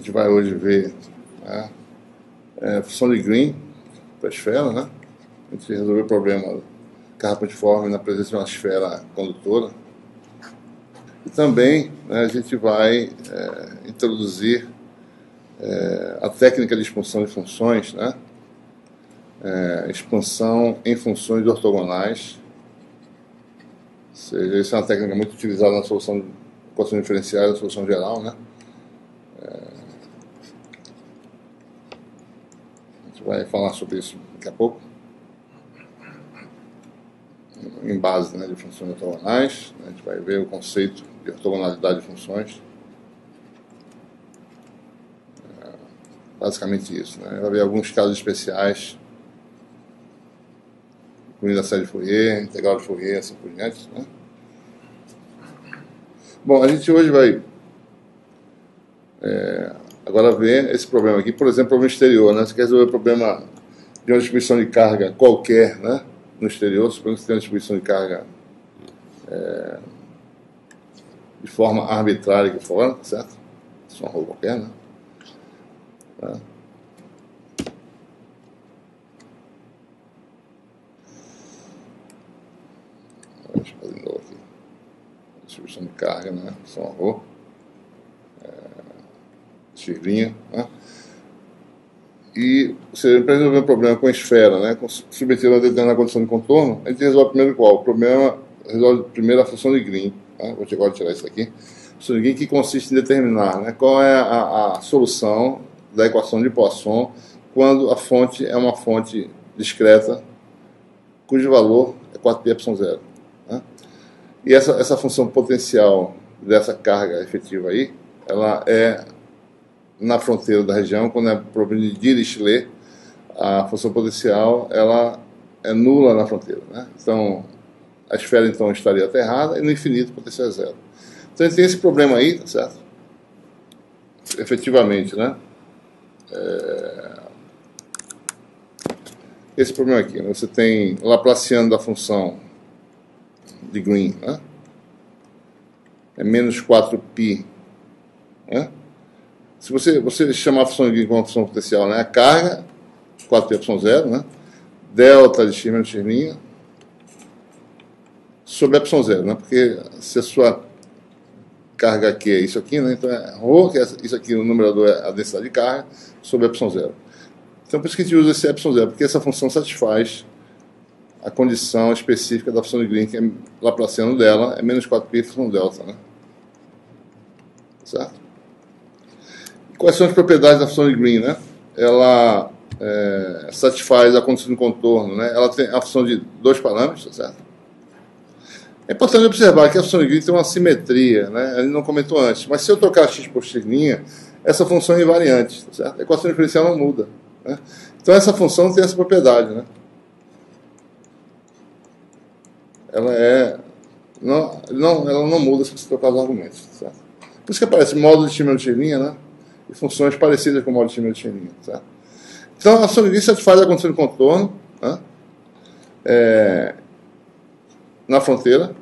gente vai hoje ver, né, função de Green para a esfera, né? A gente resolveu o problema carga pontiforme na presença de uma esfera condutora. E também, né, a gente vai introduzir a técnica de expansão de funções, né? Expansão em funções ortogonais. Ou seja, isso é uma técnica muito utilizada na solução de equações diferenciais, na solução geral, né? A gente vai falar sobre isso daqui a pouco, em base, né, de funções ortogonais. A gente vai ver o conceito de ortogonalidade de funções. Basicamente isso, né? Vai ver alguns casos especiais, incluindo a série de Fourier, integral de Fourier, assim por diante, né? Bom, a gente hoje vai agora ver esse problema aqui, por exemplo, problema exterior, né? Você quer resolver o problema de uma distribuição de carga qualquer, né? No exterior, suponho que você tem uma distribuição de carga de forma arbitrária aqui fora, certo? Isso é uma rua qualquer, né? Tá? Deixa eu fazer de novo aqui. Distribuição de carga, né? Isso é uma rua. Xirrinha, né? E você para resolver um problema com a esfera, né? Submetido a uma determinada condição de contorno, a gente resolve primeiro qual? O problema resolve primeiro a função de Green. Tá? Vou agora tirar isso aqui. A função de Green que consiste em determinar, né, qual é a solução da equação de Poisson quando a fonte é uma fonte discreta cujo valor é 4πε0. Né? E essa função potencial dessa carga efetiva aí, ela é na fronteira da região, quando é problema de Dirichlet, a função potencial ela é nula na fronteira, né? Então, a esfera então estaria aterrada e no infinito o potencial é zero. Então, a gente tem esse problema aí, tá certo? Efetivamente, né? Esse problema aqui, né? Você tem o Laplaciano da função de Green, né? É menos 4π, né? Se você chamar a função de Green como uma função potencial, né? A carga, 4πε0, né? Delta de x menos x' sobre ε0, né? Porque se a sua carga aqui é isso aqui, né? Então é ρ, que é isso aqui, o numerador é a densidade de carga, sobre ε0. Então por isso que a gente usa esse ε0, porque essa função satisfaz a condição específica da função de Green, que é Laplaciano dela, é menos 4π função delta, né? Certo? Quais são as propriedades da função de Green, né? Ela satisfaz a condição de contorno, né? Ela tem a função de dois parâmetros, certo? É importante observar que a função de Green tem uma simetria, né? Ele não comentou antes, mas se eu trocar x por x', essa função é invariante, certo? A equação diferencial não muda, né? Então essa função tem essa propriedade, né? Ela não muda se você trocar os argumentos, certo? Por isso que aparece módulo de x menos x', né? E funções parecidas com o módulo de x menos x', certo? Então a função de Green satisfaz a condição de contorno, né? Na fronteira,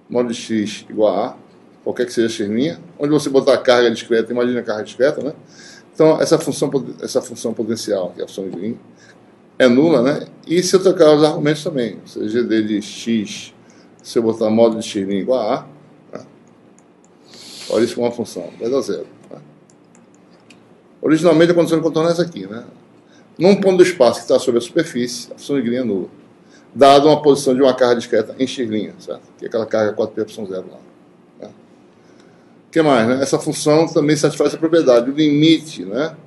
módulo de x igual a qualquer que seja x', onde você botar a carga discreta, imagina a carga discreta, né? Então essa função potencial, que é a função de Green, é nula, né? E se eu trocar os argumentos também, ou seja, gd de x, se eu botar módulo de x' igual a, né? Olha isso como uma função, vai dar zero. Né? Originalmente a condição de contorno é essa aqui, né? Num ponto do espaço que está sobre a superfície, a função de Green é nula, dado uma posição de uma carga discreta em x', certo? Que é aquela carga 4πε0 lá. Né? O que mais, né? Essa função também satisfaz essa propriedade, o limite, né?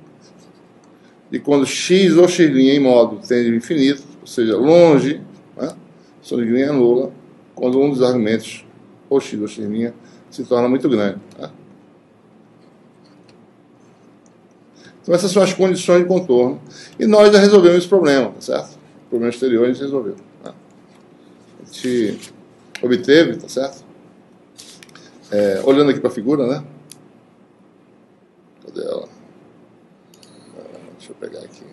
De quando x ou x' em módulo tende ao infinito, ou seja, longe, né? A função de Green é nula, quando um dos argumentos, ou x ou x', se torna muito grande. Né? Então essas são as condições de contorno. E nós já resolvemos esse problema, tá certo? O problema exterior a gente resolveu. Né? A gente obteve, tá certo? Olhando aqui para a figura, né? Cadê ela? Deixa eu pegar aqui.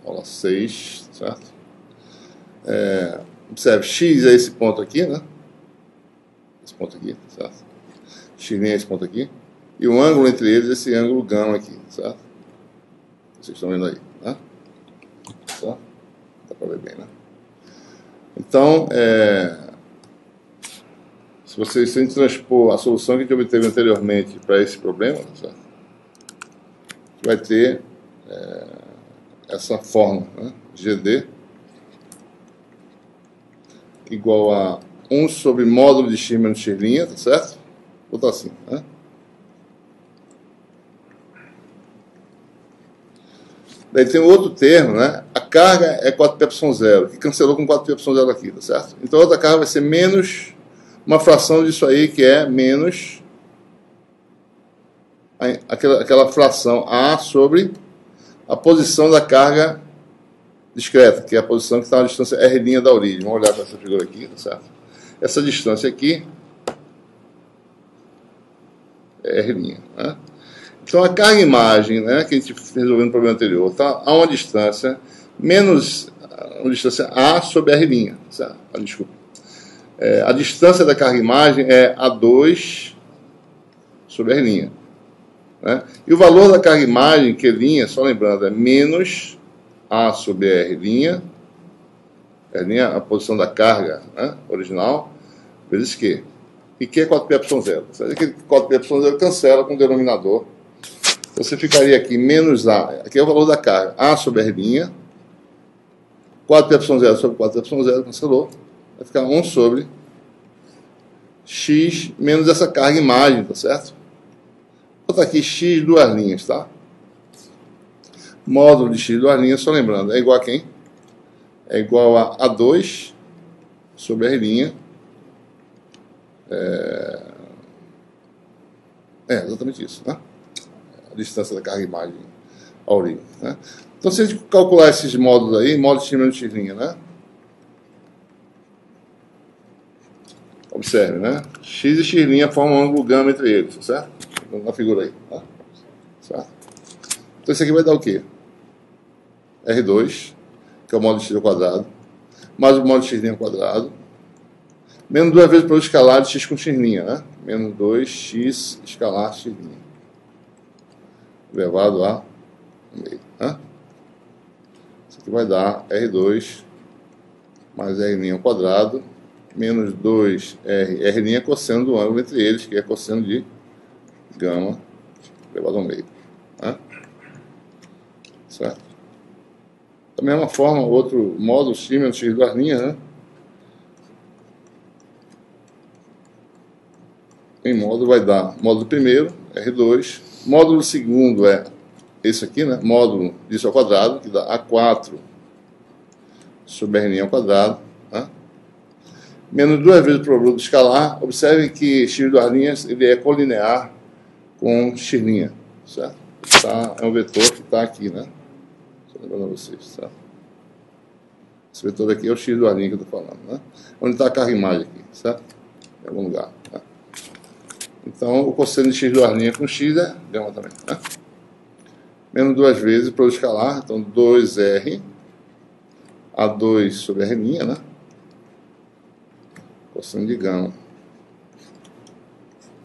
Aula 6, certo? Observe, x é esse ponto aqui, né? Esse ponto aqui, certo? X' é esse ponto aqui. E o ângulo entre eles é esse ângulo gama aqui, certo? Vocês estão vendo aí, né? Certo? Dá para ver bem, né? Então, se a gente transpor a solução que a gente obteve anteriormente para esse problema, certo? Vai ter essa forma, né? GD igual a 1 sobre módulo de x menos x', tá certo? Vou botar assim, né? Daí tem outro termo, né? A carga é 4π0, que cancelou com 4π0 aqui, tá certo? Então a outra carga vai ser menos uma fração disso aí, que é menos aquela fração A sobre a posição da carga discreta, que é a posição que está na distância R' da origem. Vamos olhar para essa figura aqui, tá certo? Essa distância aqui é R', né? Então a carga-imagem, né, que a gente resolveu no problema anterior, está a uma distância menos uma distância A sobre R'. Certo? Desculpa. A distância da carga-imagem é A2 sobre R'. Né? E o valor da carga-imagem, Q', só lembrando, é menos A sobre R', R' a posição da carga, né, original, vezes Q. E Q é 4π0. Aquele 4π0 cancela com o denominador. Você ficaria aqui menos A, aqui é o valor da carga, A sobre R', 4π0 sobre 4π0, cancelou, vai ficar 1 sobre x menos essa carga imagem, tá certo? Vou botar aqui x duas linhas, tá? Módulo de x duas linhas, só lembrando, é igual a quem? É igual a A2 sobre R', exatamente isso, né? A distância da carga-imagem à origem, né? Então, se a gente calcular esses módulos aí, módulo de x menos x', né? Observe, né? X e x' formam um ângulo gama entre eles, certo? Na figura aí, tá? Certo? Então, isso aqui vai dar o quê? R2, que é o módulo de x ao quadrado, mais o módulo de x' ao quadrado, menos 2 vezes o produto escalar de x com x', né? Menos 2x escalar x'. Elevado a meio, né? Isso aqui vai dar R2 mais R' ao quadrado menos 2R. R' é cosseno do ângulo entre eles, que é cosseno de gama elevado ao meio, né? Certo? Da mesma forma, outro módulo x menos x duas linhas, né? Em módulo vai dar módulo primeiro, R2, módulo segundo é esse aqui, né? Módulo disso ao quadrado, que dá A4 sobre R' ao quadrado, né? Menos 2 vezes o produto escalar. Observe que x duas linhas ele é colinear com x', certo? É um vetor que está aqui, né? Só lembrando a vocês, certo? Esse vetor aqui é o x duas linhas que eu estou falando, né? Onde está a carga-imagem aqui, certo? Em algum lugar, né? Então, o cosseno de x duas linhas com x é gama também, né? Menos 2 vezes o produto escalar, então 2R A2 sobre R', né? Cosseno de gama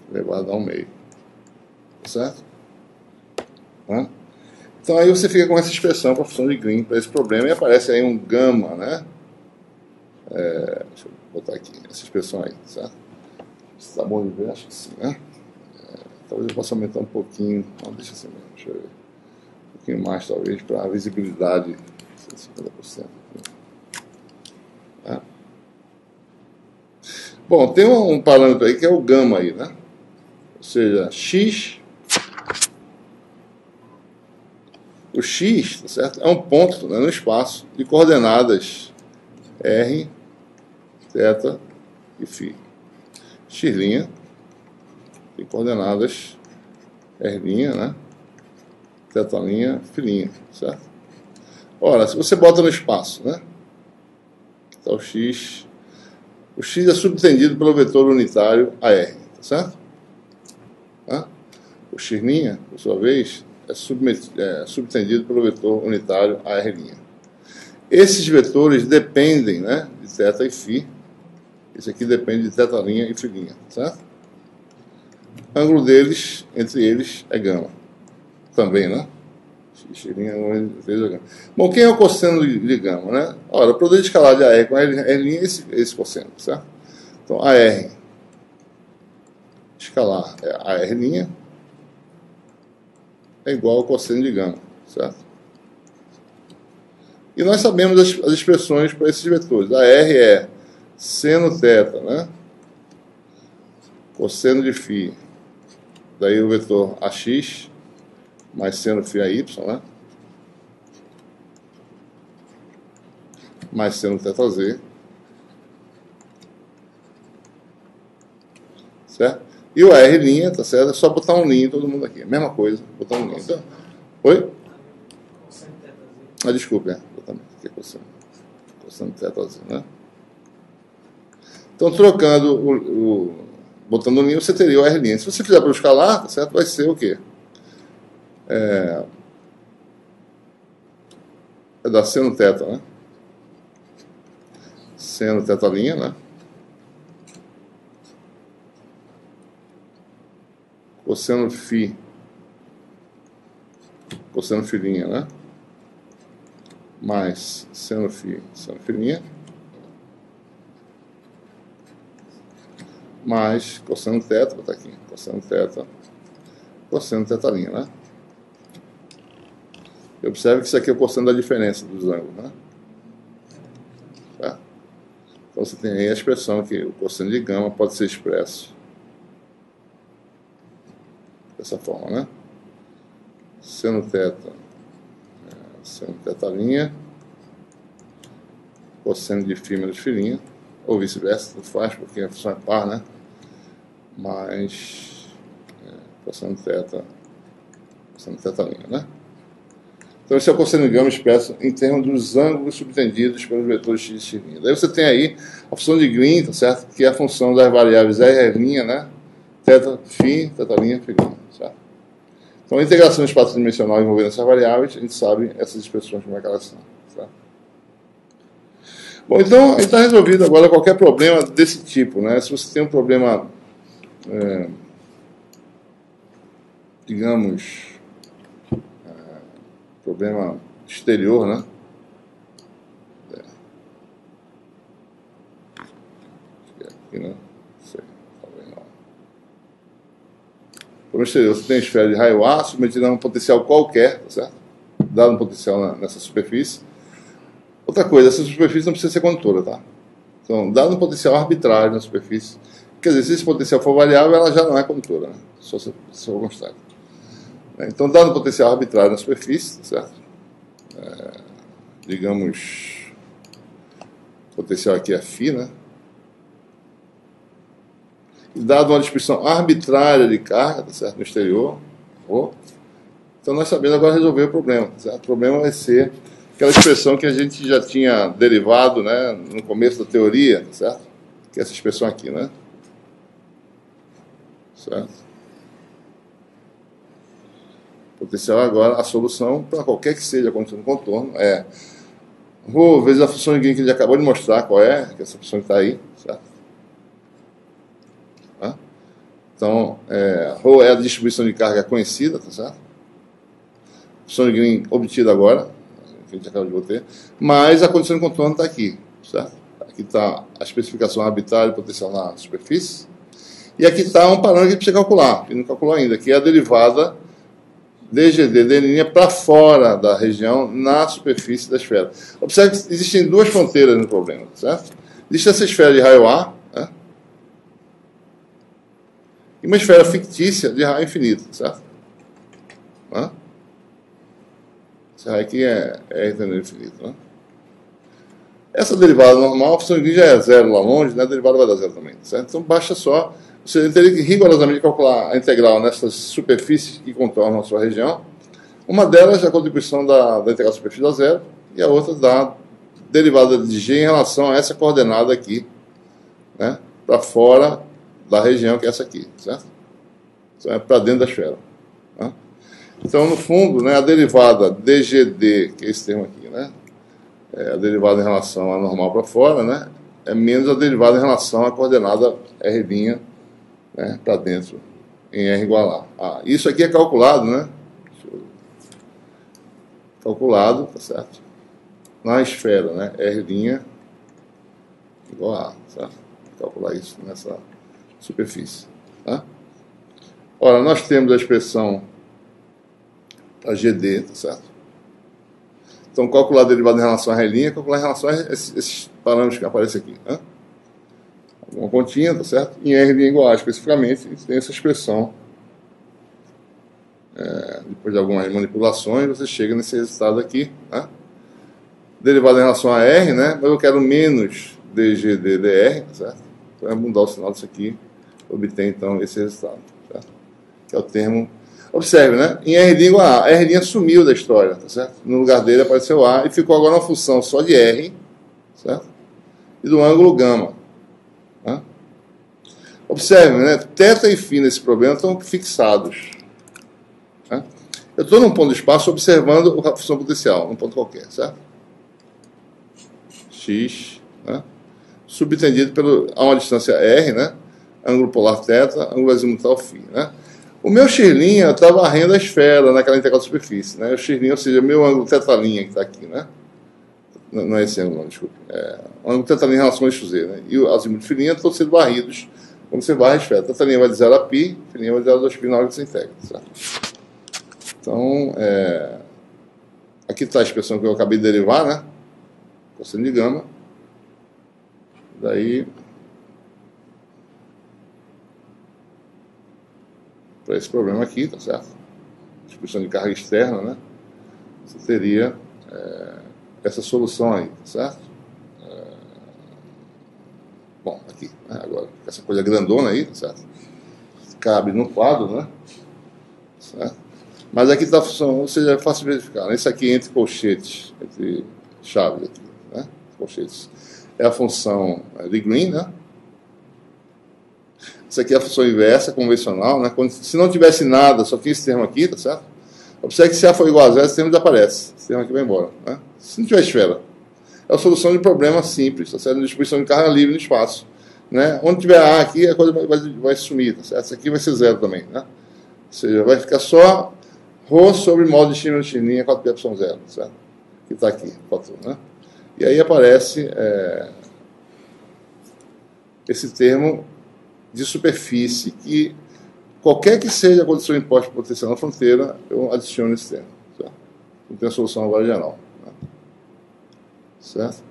elevado ao meio, certo? Né? Então aí você fica com essa expressão para a função de Green para esse problema e aparece aí um gama, né? Deixa eu botar aqui essa expressão aí, certo? Está bom de ver? Acho que sim, né? Talvez eu possa aumentar um pouquinho. Não, deixa assim mesmo. Deixa eu ver. Um pouquinho mais, talvez, para a visibilidade. 50%. Né? Bom, tem um parâmetro aí que é o gama aí, né? Ou seja, x. O x, tá certo? É um ponto, né, no espaço de coordenadas r, θ e φ. X' tem coordenadas R', né? Θ', φ', certo? Ora, se você bota no espaço, né? Então o x é subtendido pelo vetor unitário AR, tá certo? Tá? O x', por sua vez, é subtendido pelo vetor unitário AR'. Esses vetores dependem, né, de θ e φ. Esse aqui depende de θ' e φ', certo? ângulo deles, entre eles, é gama. Também, né? X', entre eles é gama. Bom, quem é o cosseno de gama, né? Ora, o produto escalar de AR com R' é esse cosseno, certo? Então, AR escalar é AR' é igual ao cosseno de gama, certo? E nós sabemos as expressões para esses vetores. AR é seno θ, né? Cosseno de φ. Daí o vetor AX mais seno φ AY, né? Mais seno θz. Certo? E o R', tá certo? É só botar um linho todo mundo aqui. Mesma coisa, botar um linho. Então, oi? Ah, desculpe, aqui é cosseno θz, né? Então, trocando botando o linho, você teria o R'. Se você fizer para o escalar, tá certo? Vai ser o quê? É da seno θ, né? Seno θ', né? Cosseno φ, cosseno φ', né? Mais seno φ, seno φ', mais cosseno θ, vou botar aqui, cosseno θ, cosseno θ', né? Observe que isso aqui é o cosseno da diferença dos ângulos, né? Tá? Então você tem aí a expressão que o cosseno de gama pode ser expresso dessa forma, né? Seno θ, seno θ', cosseno de φ menos φ', ou vice-versa, tudo faz, porque a função é par, né? Mais cosseno θ, né? Então esse é o cosseno de gama expresso em termos dos ângulos subtendidos pelos vetores x e x'. Daí você tem aí a função de Green, tá certo? Que é a função das variáveis R', né? Θ, φ, θ', φ', certo? Então a integração espaço-dimensional envolvendo essas variáveis, a gente sabe essas expressões como é que elas são, certo? Bom, então a gente está resolvido agora qualquer problema desse tipo, né? Se você tem um problema, digamos, problema exterior, né? Aqui, né? Sei, talvez não. Problema exterior, você tem a esfera de raio A submetida a um potencial qualquer, tá certo? Dado um potencial nessa superfície. Outra coisa, essa superfície não precisa ser condutora, tá? Então, dado um potencial arbitrário na superfície, quer dizer, se esse potencial for variável, ela já não é condutora, né? Só se for constante. Então, dado um potencial arbitrário na superfície, tá certo? Digamos, o potencial aqui é φ, né? E dado uma distribuição arbitrária de carga, tá certo? No exterior, então nós sabemos agora resolver o problema, tá certo? O problema vai ser aquela expressão que a gente já tinha derivado, né, no começo da teoria, tá certo? Que é essa expressão aqui, né? Certo? Potencial agora, a solução para qualquer que seja a condição do contorno é ρ vezes a função de Green que ele acabou de mostrar qual é, que é essa função que está aí, certo? Tá? Então, ρ é a distribuição de carga conhecida, tá certo? Função de Green obtida agora, que a gente acabou de obter, mas a condição de contorno está aqui, certo? Aqui está a especificação arbitrária e potencial na superfície, e aqui está um parâmetro que precisa calcular, que não calculou ainda, que é a derivada dGd d' para fora da região na superfície da esfera. Observe que existem duas fronteiras no problema, certo? Existe essa esfera de raio A, né? E uma esfera fictícia de raio infinito, certo? Né? Esse raio aqui é infinito, né? Essa derivada normal, a função de Green já é zero lá longe, né? A derivada vai dar zero também, certo? Então basta só. Você teria que rigorosamente calcular a integral nessas superfícies que contornam a sua região. Uma delas é a contribuição da integral superfície a zero, e a outra da derivada de g em relação a essa coordenada aqui, né, para fora da região que é essa aqui, certo? Então é para dentro da esfera. Né? Então, no fundo, né, a derivada dGd, que é esse termo aqui, né, a derivada em relação à normal para fora, né, é menos a derivada em relação à coordenada R', né, para dentro em R igual a. Isso aqui é calculado, né? Calculado, tá certo? Na esfera, né? R' igual a, certo? Calcular isso nessa superfície, tá? Ora, nós temos a expressão a GD, tá certo? Então, calcular a derivada em relação a R', calcular em relação a esses parâmetros que aparecem aqui, né? Uma continha, tá certo? Em R' igual a, especificamente, tem essa expressão. Depois de algumas manipulações, você chega nesse resultado aqui, né? Derivada em relação a R, né? Mas eu quero menos dGd/dr, tá certo? Então, é mudar o sinal disso aqui, obter, então, esse resultado, certo? Que é o termo... Observe, né? Em R' igual a A, R' sumiu da história, tá certo? No lugar dele apareceu A e ficou agora uma função só de R, certo? E do ângulo gama. Né? Observe, né? Θ e φ nesse problema estão fixados. Né? Eu estou num ponto de espaço observando a função potencial, num ponto qualquer, certo? X, né? Subtendido a uma distância R, né? Ângulo polar θ, ângulo azimutal φ, né? O meu x' está varrendo a esfera naquela integral de superfície, né? O x', ou seja, o meu ângulo θ' que está aqui, né? Não é esse ângulo, não, desculpe. O ângulo θ' em relação ao eixo Z, né? E o azimuth φ' estão sendo varridos como você varre a esfera. Θ' vai de 0 a π, φ' vai de 0 a 2π na hora que você integra, certo? Então, aqui está a expressão que eu acabei de derivar, né? Cosseno de gama. Daí, para esse problema aqui, tá certo? Distribuição de carga externa, né? Você teria essa solução aí, tá certo? Bom, aqui, né? Agora, essa coisa grandona aí, tá certo? Cabe no quadro, né? Certo? Mas aqui está a função, ou seja, é fácil de verificar, né? Isso aqui entre colchetes, entre chaves aqui, né? Colchetes. É a função de Green, né? Isso aqui é a função inversa, convencional, né? Se não tivesse nada, só tinha esse termo aqui, tá certo? Observe que se A for igual a zero, esse termo desaparece. Esse termo aqui vai embora, né? Se não tiver esfera. É a solução de problema simples, tá certo? Distribuição de carga livre no espaço, né? Onde tiver A aqui, a coisa vai sumir, tá certo? Isso aqui vai ser zero também, né? Ou seja, vai ficar só ρ sobre modo de x x' 4π0, certo? Que está aqui, né? E aí aparece esse termo de superfície, que qualquer que seja a condição imposta por potencial na fronteira, eu adiciono esse termo. Certo? Não tem a solução agora geral. Né? Certo?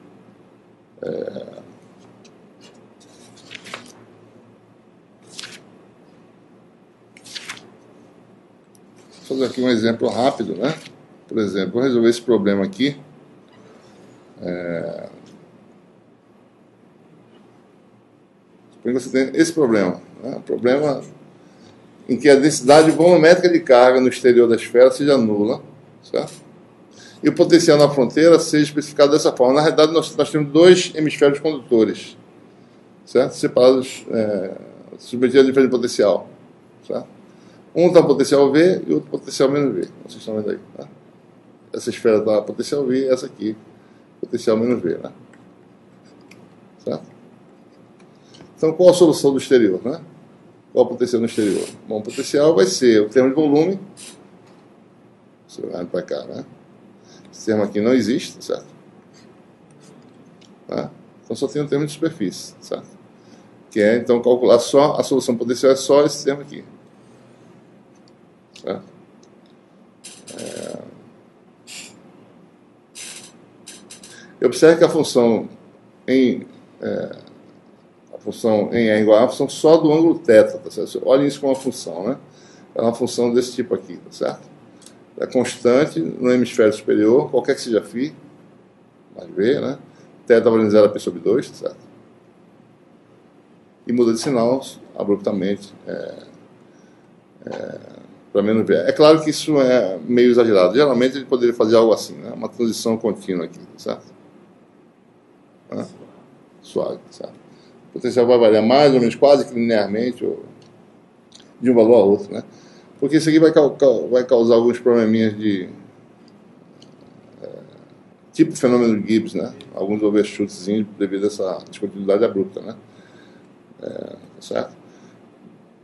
Vou fazer aqui um exemplo rápido, né? Por exemplo, vou resolver esse problema aqui. Suponho que você tem esse problema. Né? Um problema em que a densidade volumétrica de carga no exterior da esfera seja nula, certo? E o potencial na fronteira seja especificado dessa forma. Na realidade, nós temos dois hemisférios condutores, certo? Separados, submetidos a diferente potencial, certo? Um está potencial V e outro potencial menos V. Vocês estão vendo aí, né? Essa esfera está potencial V e essa aqui potencial menos V, né? Certo? Então, qual a solução do exterior, né? Qual o potencial no exterior? Bom, o potencial vai ser o termo de volume. Você vai para cá, né? Esse termo aqui não existe, certo? Tá? Então só tem o termo de superfície, certo? Que é, então, calcular só, a solução potencial é só esse termo aqui. Certo? Observe que a função em R igual a uma função só do ângulo θ, tá certo? Olhem isso como uma função, né? É uma função desse tipo aqui, tá certo? É constante no hemisfério superior, qualquer que seja φ, mais V, né? θ valendo 0 a π sobre 2, tá certo? E muda de sinal abruptamente para menos V. É claro que isso é meio exagerado. Geralmente a gente poderia fazer algo assim, né? Uma transição contínua aqui, tá certo? Suave, tá certo? O potencial vai variar mais ou menos quase que linearmente ou de um valor a outro, né? Porque isso aqui vai causar alguns probleminhas de tipo fenômeno de Gibbs, né? Alguns overshootzinhos devido a essa descontinuidade abrupta, né? Tá certo?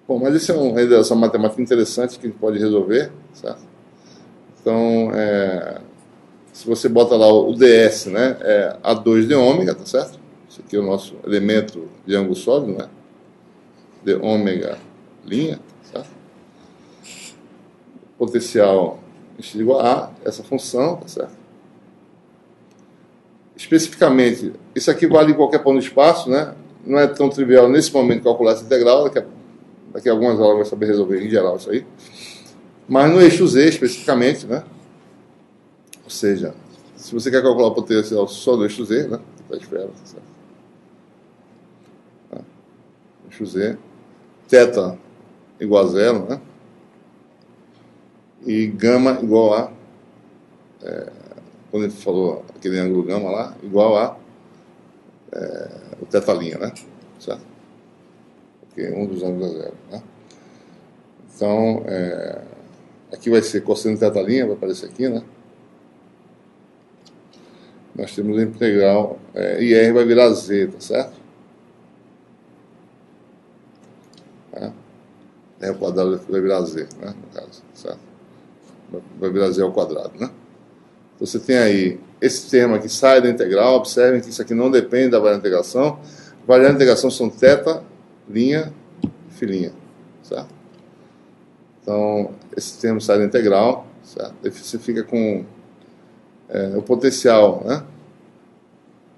Bom, mas isso é uma matemática interessante que a gente pode resolver, certo? Então, se você bota lá o ds, né, é A2 de ômega, tá certo? Esse aqui é o nosso elemento de ângulo sólido, né? De ômega linha, certo? Potencial x igual a essa função, tá certo? Especificamente, isso aqui vale em qualquer ponto do espaço, né? Não é tão trivial nesse momento calcular essa integral, daqui a algumas aulas vai saber resolver em geral isso aí. Mas no eixo Z, especificamente, né? Ou seja, se você quer calcular o potencial só do eixo Z, né? Da esfera, tá certo? Eixo Z, θ igual a zero, né? E gama igual a, quando a gente falou aquele ângulo gama lá, igual a o θ', né? Certo? Porque um dos ângulos é zero, né? Então, aqui vai ser cosseno de θ', vai aparecer aqui, né? Nós temos a integral, e R vai virar Z, tá certo? R ao quadrado vai virar Z, né? No caso, certo? Vai virar Z ao quadrado, né? Então você tem aí, esse termo aqui sai da integral, observem que isso aqui não depende da variante de integração. Variante de integração são θ', φ', certo? Então, esse termo sai da integral, certo? Aí você fica com o potencial, né?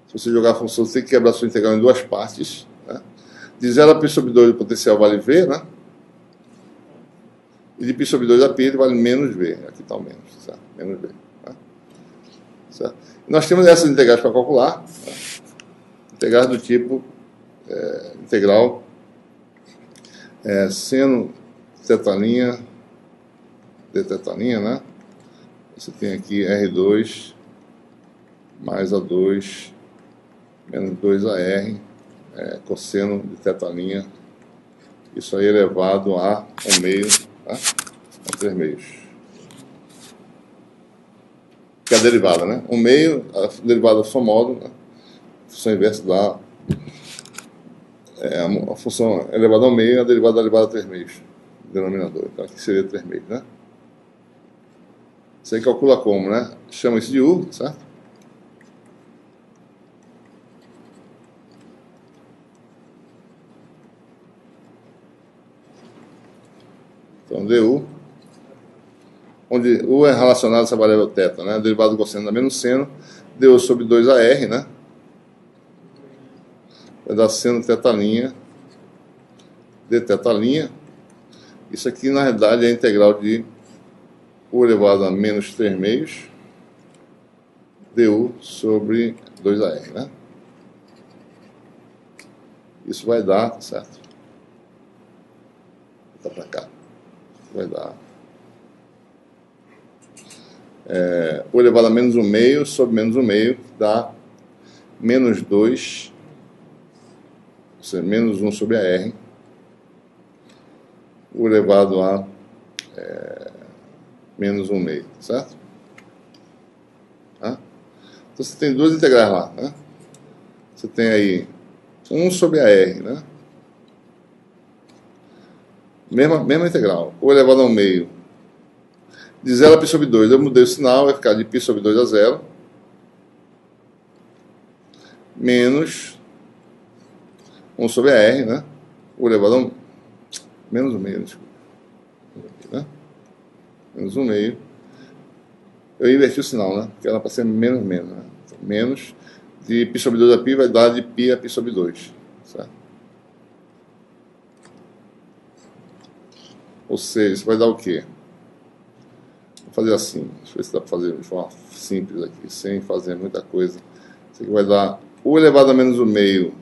Se você jogar a função, você tem que quebrar a sua integral em duas partes, né? De 0 a π sobre 2 o potencial vale V, né? E de π sobre 2 a π ele vale menos V. Aqui está o menos, certo? Menos V. Né? Certo? E nós temos essas integrais para calcular, né? Integrais do tipo integral seno θ' de θ', né? Você tem aqui R2 mais A2 menos 2AR cosseno de θ', isso aí elevado a 1 meio, tá? A 3 meios. Que é a derivada, né? 1 meio, a derivada só modo, né? A função inversa dá a função elevada ao meio, a derivada elevada a 3 meios, denominador. Então aqui seria 3 meios, né? Você calcula como, né? Chama isso de U, certo? Então, du, onde U é relacionado a essa variável θ, né? A derivada do cosseno dá menos seno, du sobre 2AR, né? Vai dar seno θ' de θ'. Isso aqui, na realidade, é a integral de U elevado a menos 3 meios du sobre 2AR, né? Isso vai dar, certo? Vou botar para cá. Vai dar U elevado a menos 1 meio sobre menos 1 meio, dá menos 2, ou seja, menos 1 sobre a R, U elevado a menos 1 meio, certo? Tá? Então você tem duas integrais lá, né? Você tem aí 1 sobre a R, né? Mesma integral, U elevado a 1 meio, de 0 a π sobre 2, eu mudei o sinal, vai ficar de π sobre 2 a 0, menos 1 sobre a R, né? U elevado a menos 1 meio, desculpa. Né? Menos 1 meio. Eu inverti o sinal, né? Porque era para ser menos, né? Então, menos de π sobre 2 a π vai dar de π a π sobre 2, certo? Ou seja, isso vai dar o quê? Vou fazer assim, deixa eu ver se dá para fazer de forma simples aqui, sem fazer muita coisa. Isso aqui vai dar U elevado a menos 1 meio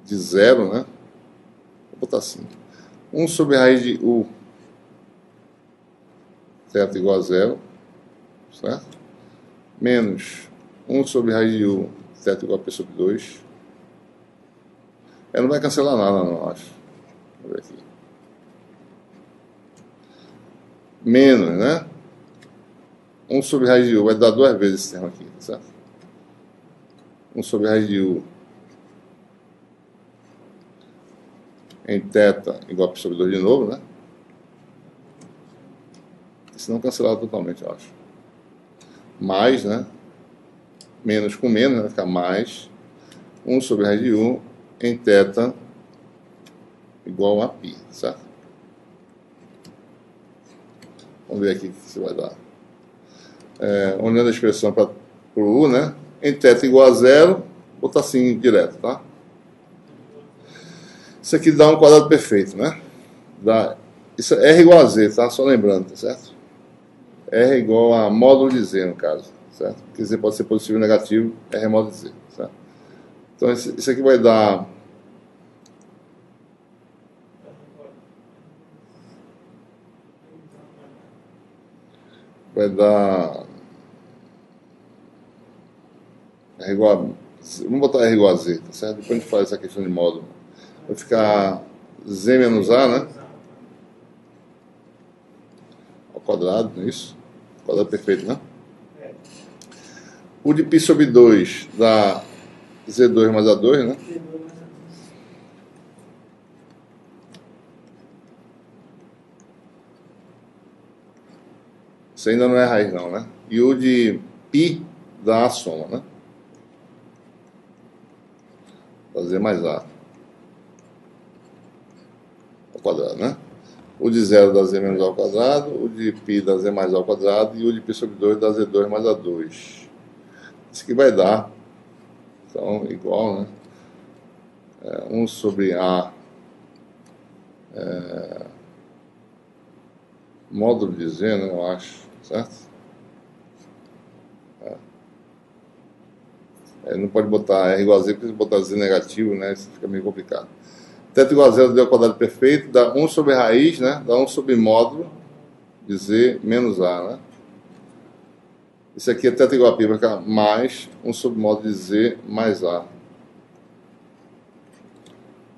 de 0, né? Vou botar assim. 1 sobre a raiz de U, θ igual a 0, certo? Menos 1 sobre a raiz de U, θ igual a π sobre 2. Não vai cancelar nada, não, acho. Vou ver aqui. Menos, né? 1 sobre a raiz de U vai dar duas vezes esse termo aqui, certo? 1 sobre a raiz de U em θ igual a π sobre 2 de novo, né? Senão cancelado totalmente, eu acho. Mais, né? Menos com menos, né? Vai ficar mais 1 sobre raiz de 1 em θ igual a π, certo? Vamos ver aqui o que isso vai dar. Olhando a expressão para o U, né? Em θ igual a 0, vou botar assim direto, tá? Isso aqui dá um quadrado perfeito, né? Isso é R igual a Z, tá? Só lembrando, tá certo? R igual a módulo de Z, no caso, certo? Porque Z pode ser positivo ou negativo, R é módulo de Z, certo? Então, isso aqui vai dar... R igual a... Vamos botar R igual a Z, tá certo? Depois a gente faz essa questão de módulo. Vai ficar Z menos A, né? Ao quadrado, não é isso? Quadrado perfeito, né? O de π sobre 2 dá Z2 mais A2, né? Isso ainda não é raiz, não, né? E o de π dá a soma, né? Fazer mais A ao quadrado, né? O de 0 dá Z menos A ao quadrado, o de π dá Z mais A ao quadrado e o de π sobre 2 dá Z2 mais A2. Isso aqui vai dar, então, igual, né? 1 sobre A módulo de Z, né? Eu acho, certo? Não pode botar R igual a Z, porque se botar Z negativo, né? Isso fica meio complicado. Θ igual a 0 deu ao quadrado perfeito, dá 1 sobre raiz, né? Dá 1 sobre módulo de Z menos A, né? Isso aqui é θ igual a π, vai ficar mais 1 sobre módulo de Z mais A.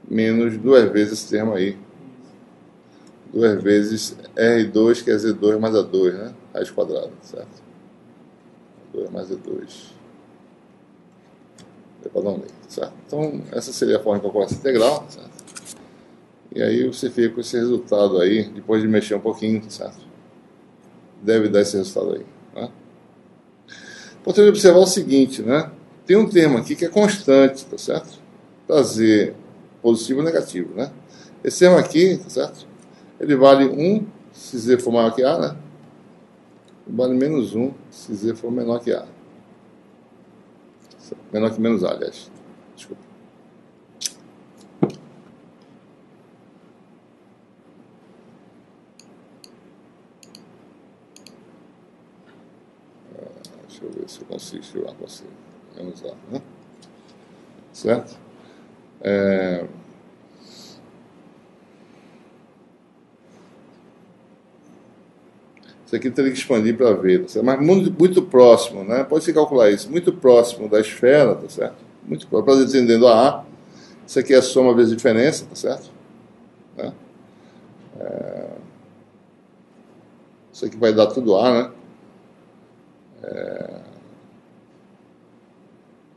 Menos 2 vezes esse termo aí. 2 vezes R2, que é Z2 mais A2, né? Raiz quadrada, certo? 2 mais Z2. Certo? Então, essa seria a forma de calcular essa integral, certo? E aí você fica com esse resultado aí, depois de mexer um pouquinho, certo? Deve dar esse resultado aí, né? Importante observar o seguinte, né? Tem um termo aqui que é constante, tá certo? Para Z positivo ou negativo, né? Esse termo aqui, tá certo? Ele vale 1 se Z for maior que A, né? Vale menos 1 se Z for menor que A. Menor que menos A, aliás. Desculpa. Deixa eu ver se eu consigo estirar com você. Menos A, né? Certo? Isso aqui teria que expandir para ver, tá certo? Mas muito próximo, né? Pode se calcular isso, muito próximo da esfera, tá certo? Muito próximo, para entendendo a A. Isso aqui é a soma vezes diferença, tá certo? Né? Isso aqui vai dar tudo A, né?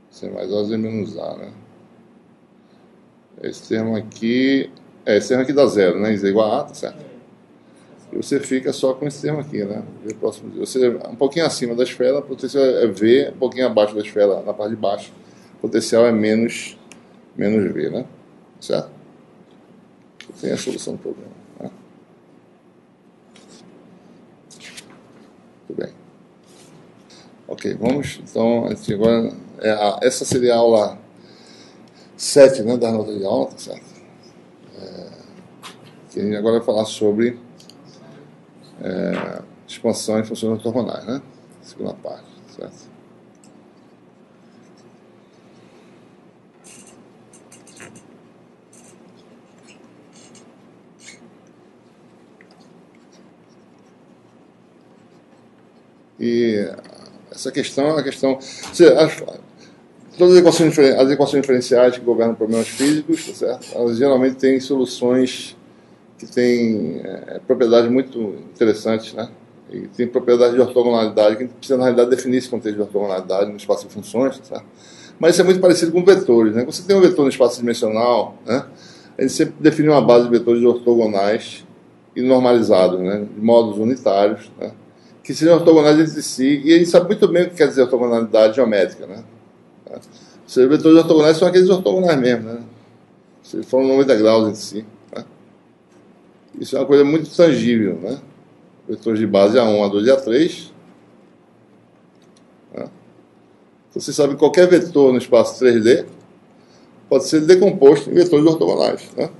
C mais A, Z menos A, né? Esse termo aqui dá zero, né? Z igual a A, tá certo? E você fica só com esse termo aqui, né? V próximo de você, um pouquinho acima da esfera, a potencial é V, um pouquinho abaixo da esfera, na parte de baixo, o potencial é menos V, né? Certo? Tem a solução do problema, né? Muito bem. Ok, vamos, então, agora, essa seria a aula 7, né, da nota de aula, tá certo? Que a gente agora vai falar sobre expansão em funções ortogonais, né? Segunda parte, certo? E essa questão é uma questão... Todas as equações diferenciais que governam problemas físicos, tá certo? Elas geralmente têm soluções que têm propriedades muito interessantes, né? E tem propriedades de ortogonalidade, que a gente precisa, na realidade, definir esse contexto de ortogonalidade no espaço de funções, tá certo? Mas isso é muito parecido com vetores, né? Quando você tem um vetor no espaço dimensional, né? a gente sempre define uma base de vetores ortogonais e normalizados, né, de modos unitários, né, que sejam ortogonais entre si, e a gente sabe muito bem o que quer dizer ortogonalidade geométrica, né. Os vetores ortogonais são aqueles ortogonais mesmo, né, se eles formam 90 graus entre si, né. Isso é uma coisa muito tangível, né, vetores de base A1, A2 e A3, né. Então, você sabe que qualquer vetor no espaço 3D pode ser decomposto em vetores ortogonais, né,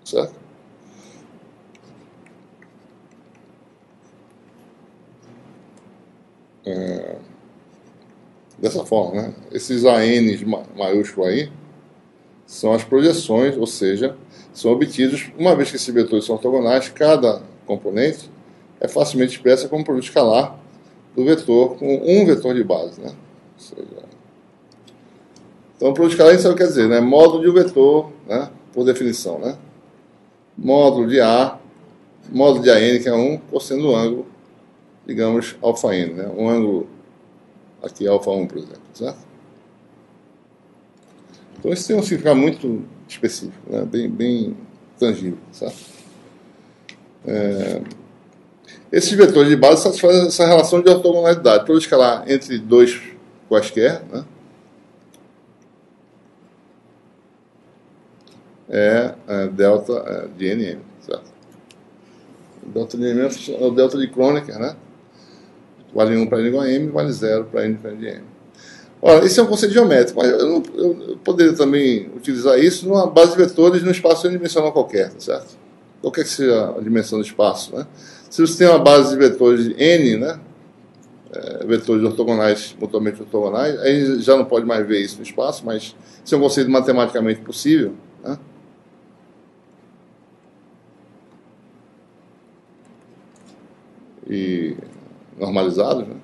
certo? Dessa forma, né? Esses ANs maiúsculos aí são as projeções, ou seja, são obtidos, uma vez que esses vetores são ortogonais, cada componente é facilmente expressa como produto escalar do vetor com um vetor de base, né? Ou seja, então, produto escalar a gente sabe o que quer dizer, né? Módulo de um vetor, né? Por definição, né? Módulo de A, módulo de AN, que é 1, cosseno do ângulo, digamos, alfa n, né? Um ângulo aqui, alfa 1, por exemplo, certo? Então, isso tem um significado muito específico, né? Bem tangível, certo? Esses vetores de base satisfazem essa relação de ortogonalidade. Produto escalar entre dois quaisquer, né? Delta de NM, certo? Delta de NM é o delta de Kronecker, né? Vale 1 para N igual a M, vale 0 para N diferente de M. Ora, esse é um conceito geométrico, mas eu poderia também utilizar isso numa base de vetores no espaço n-dimensional qualquer, tá certo? Qualquer que seja a dimensão do espaço, né? Se você tem uma base de vetores de N, né? Vetores ortogonais, mutuamente ortogonais, aí já não pode mais ver isso no espaço, mas isso é um conceito matematicamente possível, né? E normalizados, né?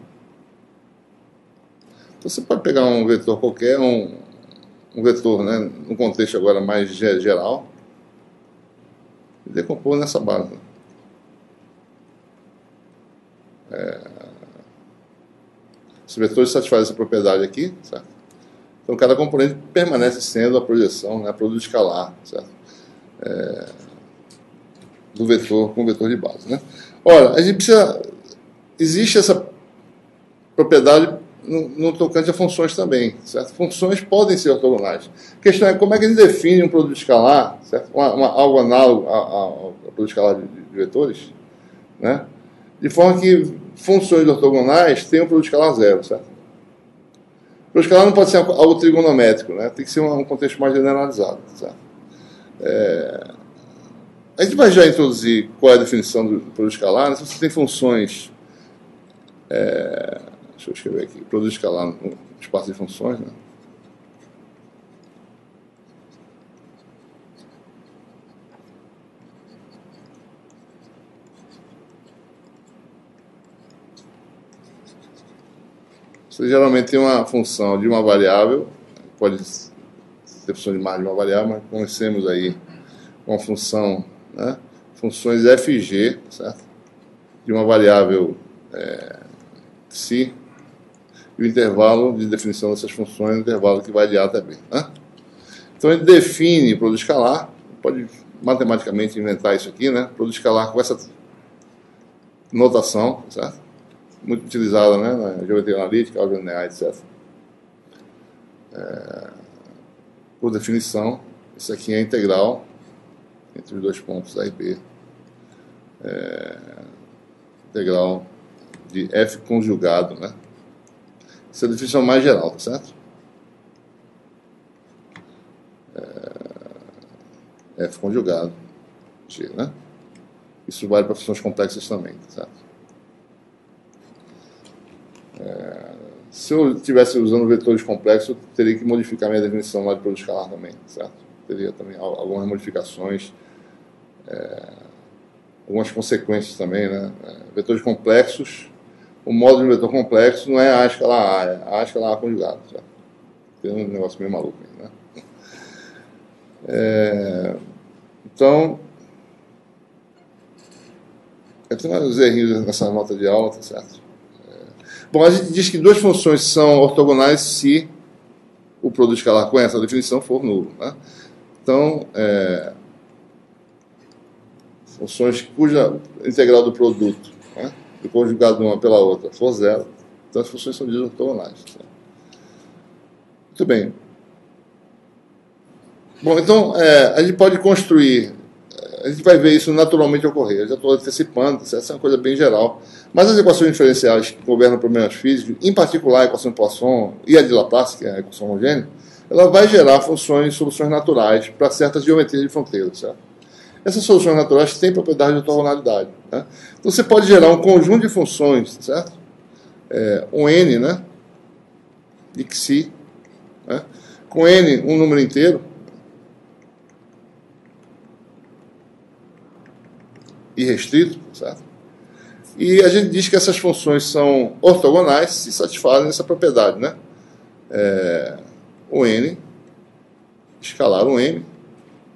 Então, você pode pegar um vetor qualquer, um vetor, né, num contexto agora mais geral, e decompor nessa base. Esses vetores satisfazem essa propriedade aqui, certo? Então, cada componente permanece sendo a projeção, né, a produto escalar, certo? Do vetor com o vetor de base, né? Ora, a gente precisa... Existe essa propriedade no tocante a funções também, certo? Funções podem ser ortogonais. A questão é como é que a gente define um produto escalar, certo? Algo análogo ao produto escalar de vetores, né? De forma que funções ortogonais tenham um produto escalar zero, certo? O produto escalar não pode ser algo trigonométrico, né? Tem que ser um contexto mais generalizado, certo? A gente vai já introduzir qual é a definição do produto escalar, né? Se você tem funções... deixa eu escrever aqui, produto escalar no espaço de funções, né? Você geralmente tem uma função de uma variável, pode ter função de mais de uma variável, mas conhecemos aí uma função, né? Funções fg, certo? De uma variável psi, e o intervalo de definição dessas funções é o intervalo que vai de A até B, né? Então, a gente define produto escalar, pode matematicamente inventar isso aqui, né? Produto escalar com essa notação, certo? Muito utilizada, né, na geometria analítica, álgebra linear, etc. Por definição, isso aqui é a integral entre os dois pontos A e B. Integral de f conjugado, né? Essa é a definição mais geral, tá certo? F conjugado, G, né? Isso vale para funções complexas também, tá certo? Se eu estivesse usando vetores complexos, eu teria que modificar minha definição lá de produto escalar também, certo? Teria também algumas modificações, algumas consequências também, né? Vetores complexos, o módulo de um vetor complexo não é A escalar A, é A escalar A conjugado, certo? Tem um negócio meio maluco aí, né? Então, eu tenho uns errinhos nessa nota de aula, tá certo? Bom, a gente diz que duas funções são ortogonais se o produto escalar com essa definição for nulo, né? então, funções cuja integral do produto, né, do conjugado uma pela outra for zero, então as funções são ditas ortogonais. Muito bem. Bom, então, a gente pode construir, a gente vai ver isso naturalmente ocorrer, eu já estou antecipando, essa é uma coisa bem geral, mas as equações diferenciais que governam problemas físicos, em particular a equação de Poisson e a de Laplace, que é a equação homogênea, ela vai gerar soluções naturais para certas geometrias de fronteira, certo? Essas soluções naturais têm propriedade de ortogonalidade, né? Então você pode gerar um conjunto de funções, certo? Um n, né, de xi, né, com n um número inteiro, irrestrito, certo? E a gente diz que essas funções são ortogonais se satisfazem essa propriedade, né? O n, escalar um m,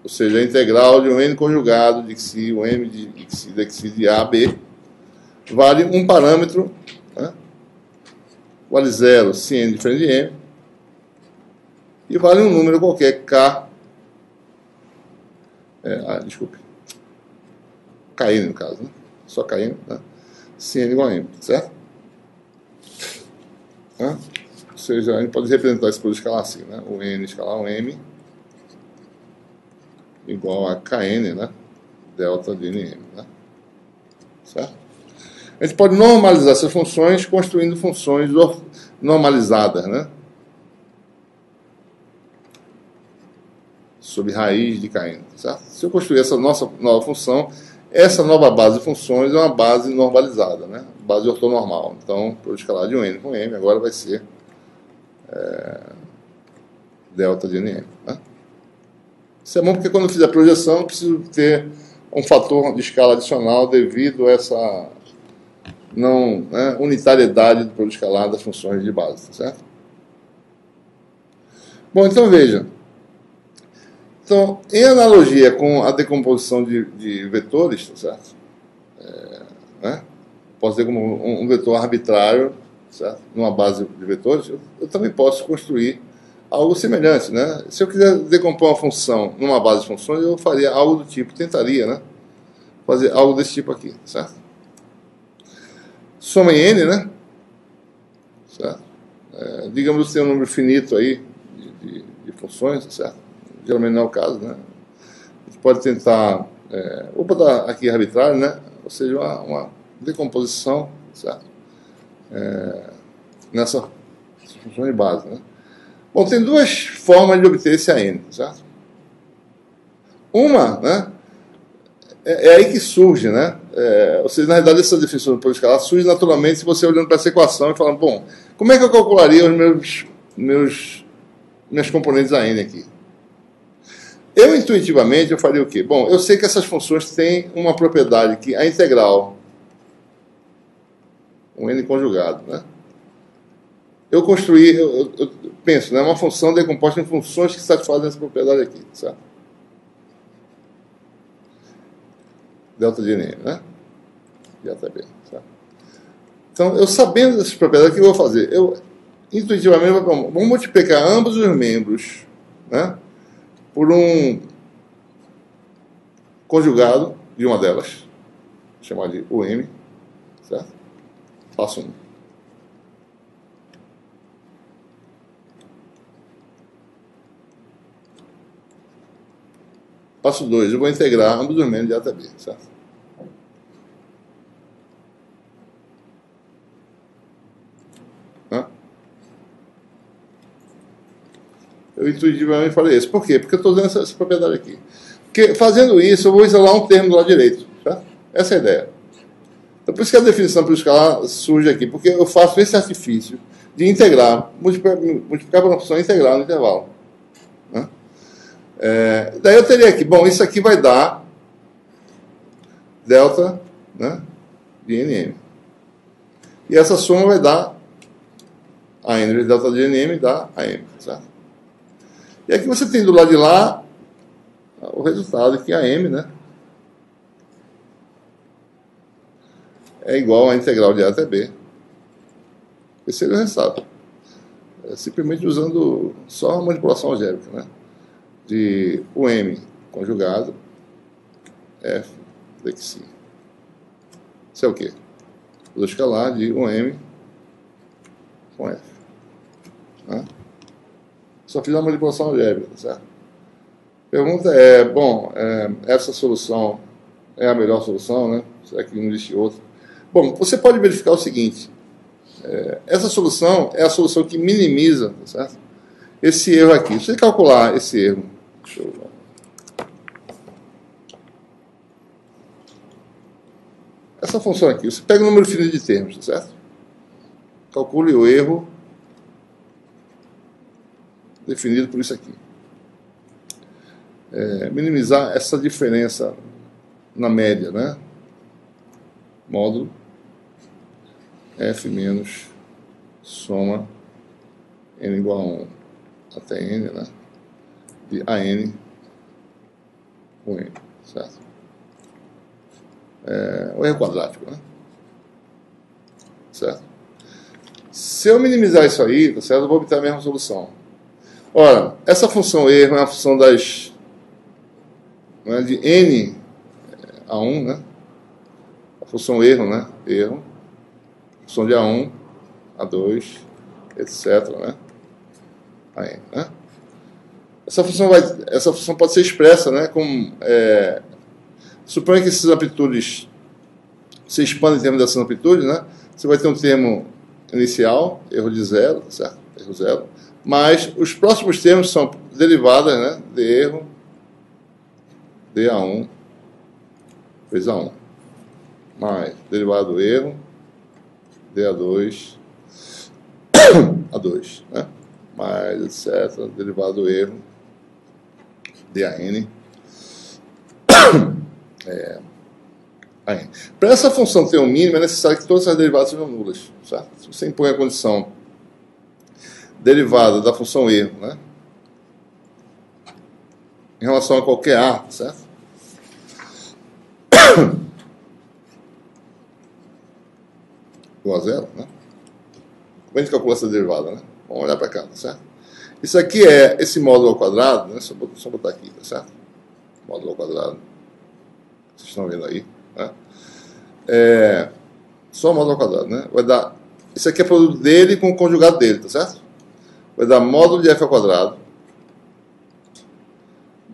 ou seja, a integral de um n conjugado de xi, o m de xi de a a b, vale um parâmetro, né? Vale 0 se n diferente de m, e vale um número qualquer k, desculpe, kn no caso, né? Só kn, né? Se n igual a m, certo? Ou seja, a gente pode representar isso por escalar assim, né? O n escalar um m igual a kn, né? Delta de nm, né? Certo? A gente pode normalizar essas funções construindo funções normalizadas, né? Sob raiz de kn, certo? Se eu construir essa nossa nova função, essa nova base de funções é uma base normalizada, né? Base ortonormal. Então, por escalar de um n com m, agora vai ser delta de nm, né? Isso é bom porque quando eu fizer a projeção, eu preciso ter um fator de escala adicional devido a essa unitariedade do produto escalar das funções de base, certo? Bom, então veja. Então, em analogia com a decomposição de vetores, certo? Posso ter como um vetor arbitrário, certo? Numa base de vetores, eu também posso construir algo semelhante, né? Se eu quiser decompor uma função numa base de funções, eu faria algo do tipo, tentaria, né? Fazer algo desse tipo aqui, certo? Soma em n, né? Certo? Digamos que tem um número finito aí de funções, certo? Geralmente não é o caso, né? A gente pode tentar, vou botar aqui arbitrário, né? Ou seja, uma decomposição, certo? Nessa função de base, né? Bom, tem duas formas de obter esse AN, certo? Uma, né? É aí que surge, né? Ou seja, na realidade, essa definição do produto escalar surge naturalmente se você olhando para essa equação e falando, bom, como é que eu calcularia os minhas componentes AN aqui? Eu, intuitivamente, eu faria o quê? Bom, eu sei que essas funções têm uma propriedade que a integral, um n conjugado, né? Eu construí, eu penso, né? Uma função decomposta em funções que satisfazem essa propriedade aqui, certo? Delta de n, né? Delta b, certo? Então, eu sabendo dessas propriedades, o que eu vou fazer? Eu, intuitivamente, vou multiplicar ambos os membros, né? Por um conjugado de uma delas, vou chamar de UM, certo? Passo 1. Passo 2, eu vou integrar ambos os membros de A até B, certo? Eu intuitivamente falei isso. Por quê? Porque eu estou usando essa propriedade aqui. Porque fazendo isso, eu vou isolar um termo do lado direito. Certo? Essa é a ideia. Então, por isso que a definição para o escalar surge aqui. Porque eu faço esse artifício de integrar, multiplicar por uma função integral no intervalo. Né? Daí eu teria aqui, bom, isso aqui vai dar delta, né, de nm. E essa soma vai dar a n vezes delta de nm dá a m, certo? E aqui você tem do lado de lá o resultado, que é a m, né, é igual à integral de A até B. Esse seria o resultado. Simplesmente usando só a manipulação algébrica, né? de UM conjugado F dexi. Isso é o quê? Produto escalar de UM com F. Né? Só fiz uma manipulação algébrica, tá certo? Pergunta é, bom, essa solução é a melhor solução, né? Será que não existe outra? Bom, você pode verificar o seguinte, essa solução é a solução que minimiza, tá certo? Esse erro aqui. Se você calcular esse erro, deixa eu ver. Essa função aqui, você pega o número finito de termos, tá certo? Calcule o erro definido por isso aqui. Minimizar essa diferença na média, né? Módulo F menos soma n igual a 1 até n, né? De AN com n, certo? O erro quadrático, né? Certo? Se eu minimizar isso aí, tá certo? Eu vou obter a mesma solução. Ora, essa função erro é uma função das, né, de n a 1, né? A função erro, né? Erro. Função de A1, A2, etc, né? A n, né? Essa função pode ser expressa, né? Como, suponha que essas amplitudes se expandem em termos dessas amplitudes, né? Você vai ter um termo inicial, erro de zero, certo? Erro zero. Mas os próximos termos são derivadas, né? De erro dA1 vezes A1. Mais derivada do erro dA2 A2, né? Mais, etc. Derivada do erro dAn AN. Para essa função ter um mínimo, é necessário que todas as derivadas sejam nulas, certo? Se você impõe a condição derivada da função erro, né? Em relação a qualquer A, certo? Igual a zero, né? Como a gente calcula essa derivada, né? Vamos olhar para cá, tá certo? Isso aqui é esse módulo ao quadrado, né? Só botar aqui, tá certo? Módulo ao quadrado. Vocês estão vendo aí, né? Só módulo ao quadrado, né? Vai dar... Isso aqui é produto dele com o conjugado dele, tá certo? Vai dar módulo de f ao quadrado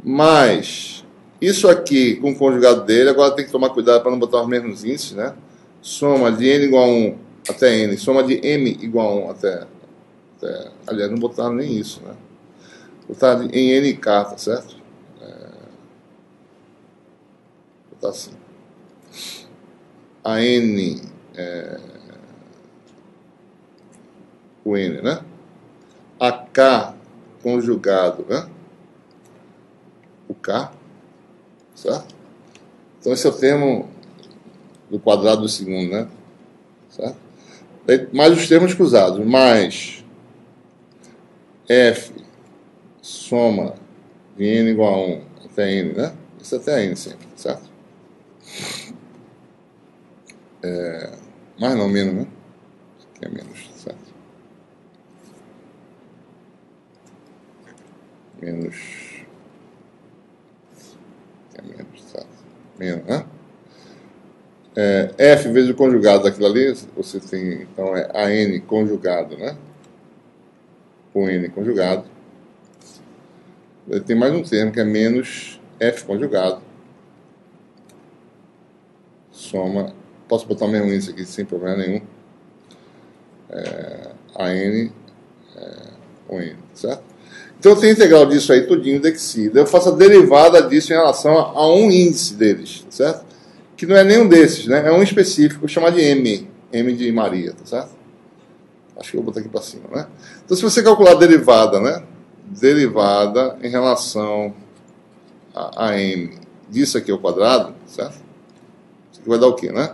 mais isso aqui com o conjugado dele. Agora tem que tomar cuidado para não botar os mesmos índices, né? Soma de n igual a 1 até n, soma de m igual a 1 até aliás, não botaram nem isso, né? Botaram em nk, tá certo? Botar assim. A n, o n, né? A k conjugado, né? O k, certo? Então esse é o termo do quadrado do segundo, né? Certo? Mais os termos cruzados, mais f soma de n igual a 1 até n, né? Isso até n sempre, certo? Mais não, menos, né? Isso aqui é menos, certo? Menos. É menos, certo? Menos, né? F vezes o conjugado daquilo ali, você tem, então, é AN conjugado, né? Com N conjugado. Tem mais um termo que é menos F conjugado. Soma, posso botar o mesmo índice aqui sem problema nenhum. AN com N, certo? Então eu tenho integral disso aí, tudinho, dexi. Eu faço a derivada disso em relação a um índice deles, certo? Que não é nenhum desses, né? É um específico, chamado de M. M de Maria, tá certo? Acho que eu vou botar aqui para cima, né? Então se você calcular a derivada, né? Derivada em relação a M disso aqui ao quadrado, certo? Isso aqui vai dar o quê, né?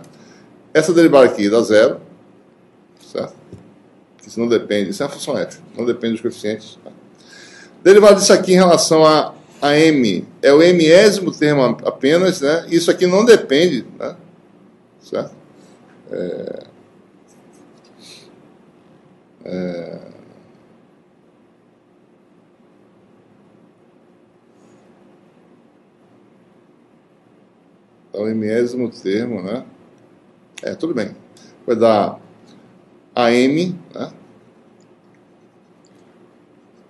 Essa derivada aqui dá zero, certo? Isso não depende, isso é a função f, não depende dos coeficientes. Tá? Derivada disso aqui em relação a m, é o mésimo termo apenas, né? Isso aqui não depende, né? Certo? é o enésimo termo, né? Tudo bem. Vai dar AM, né?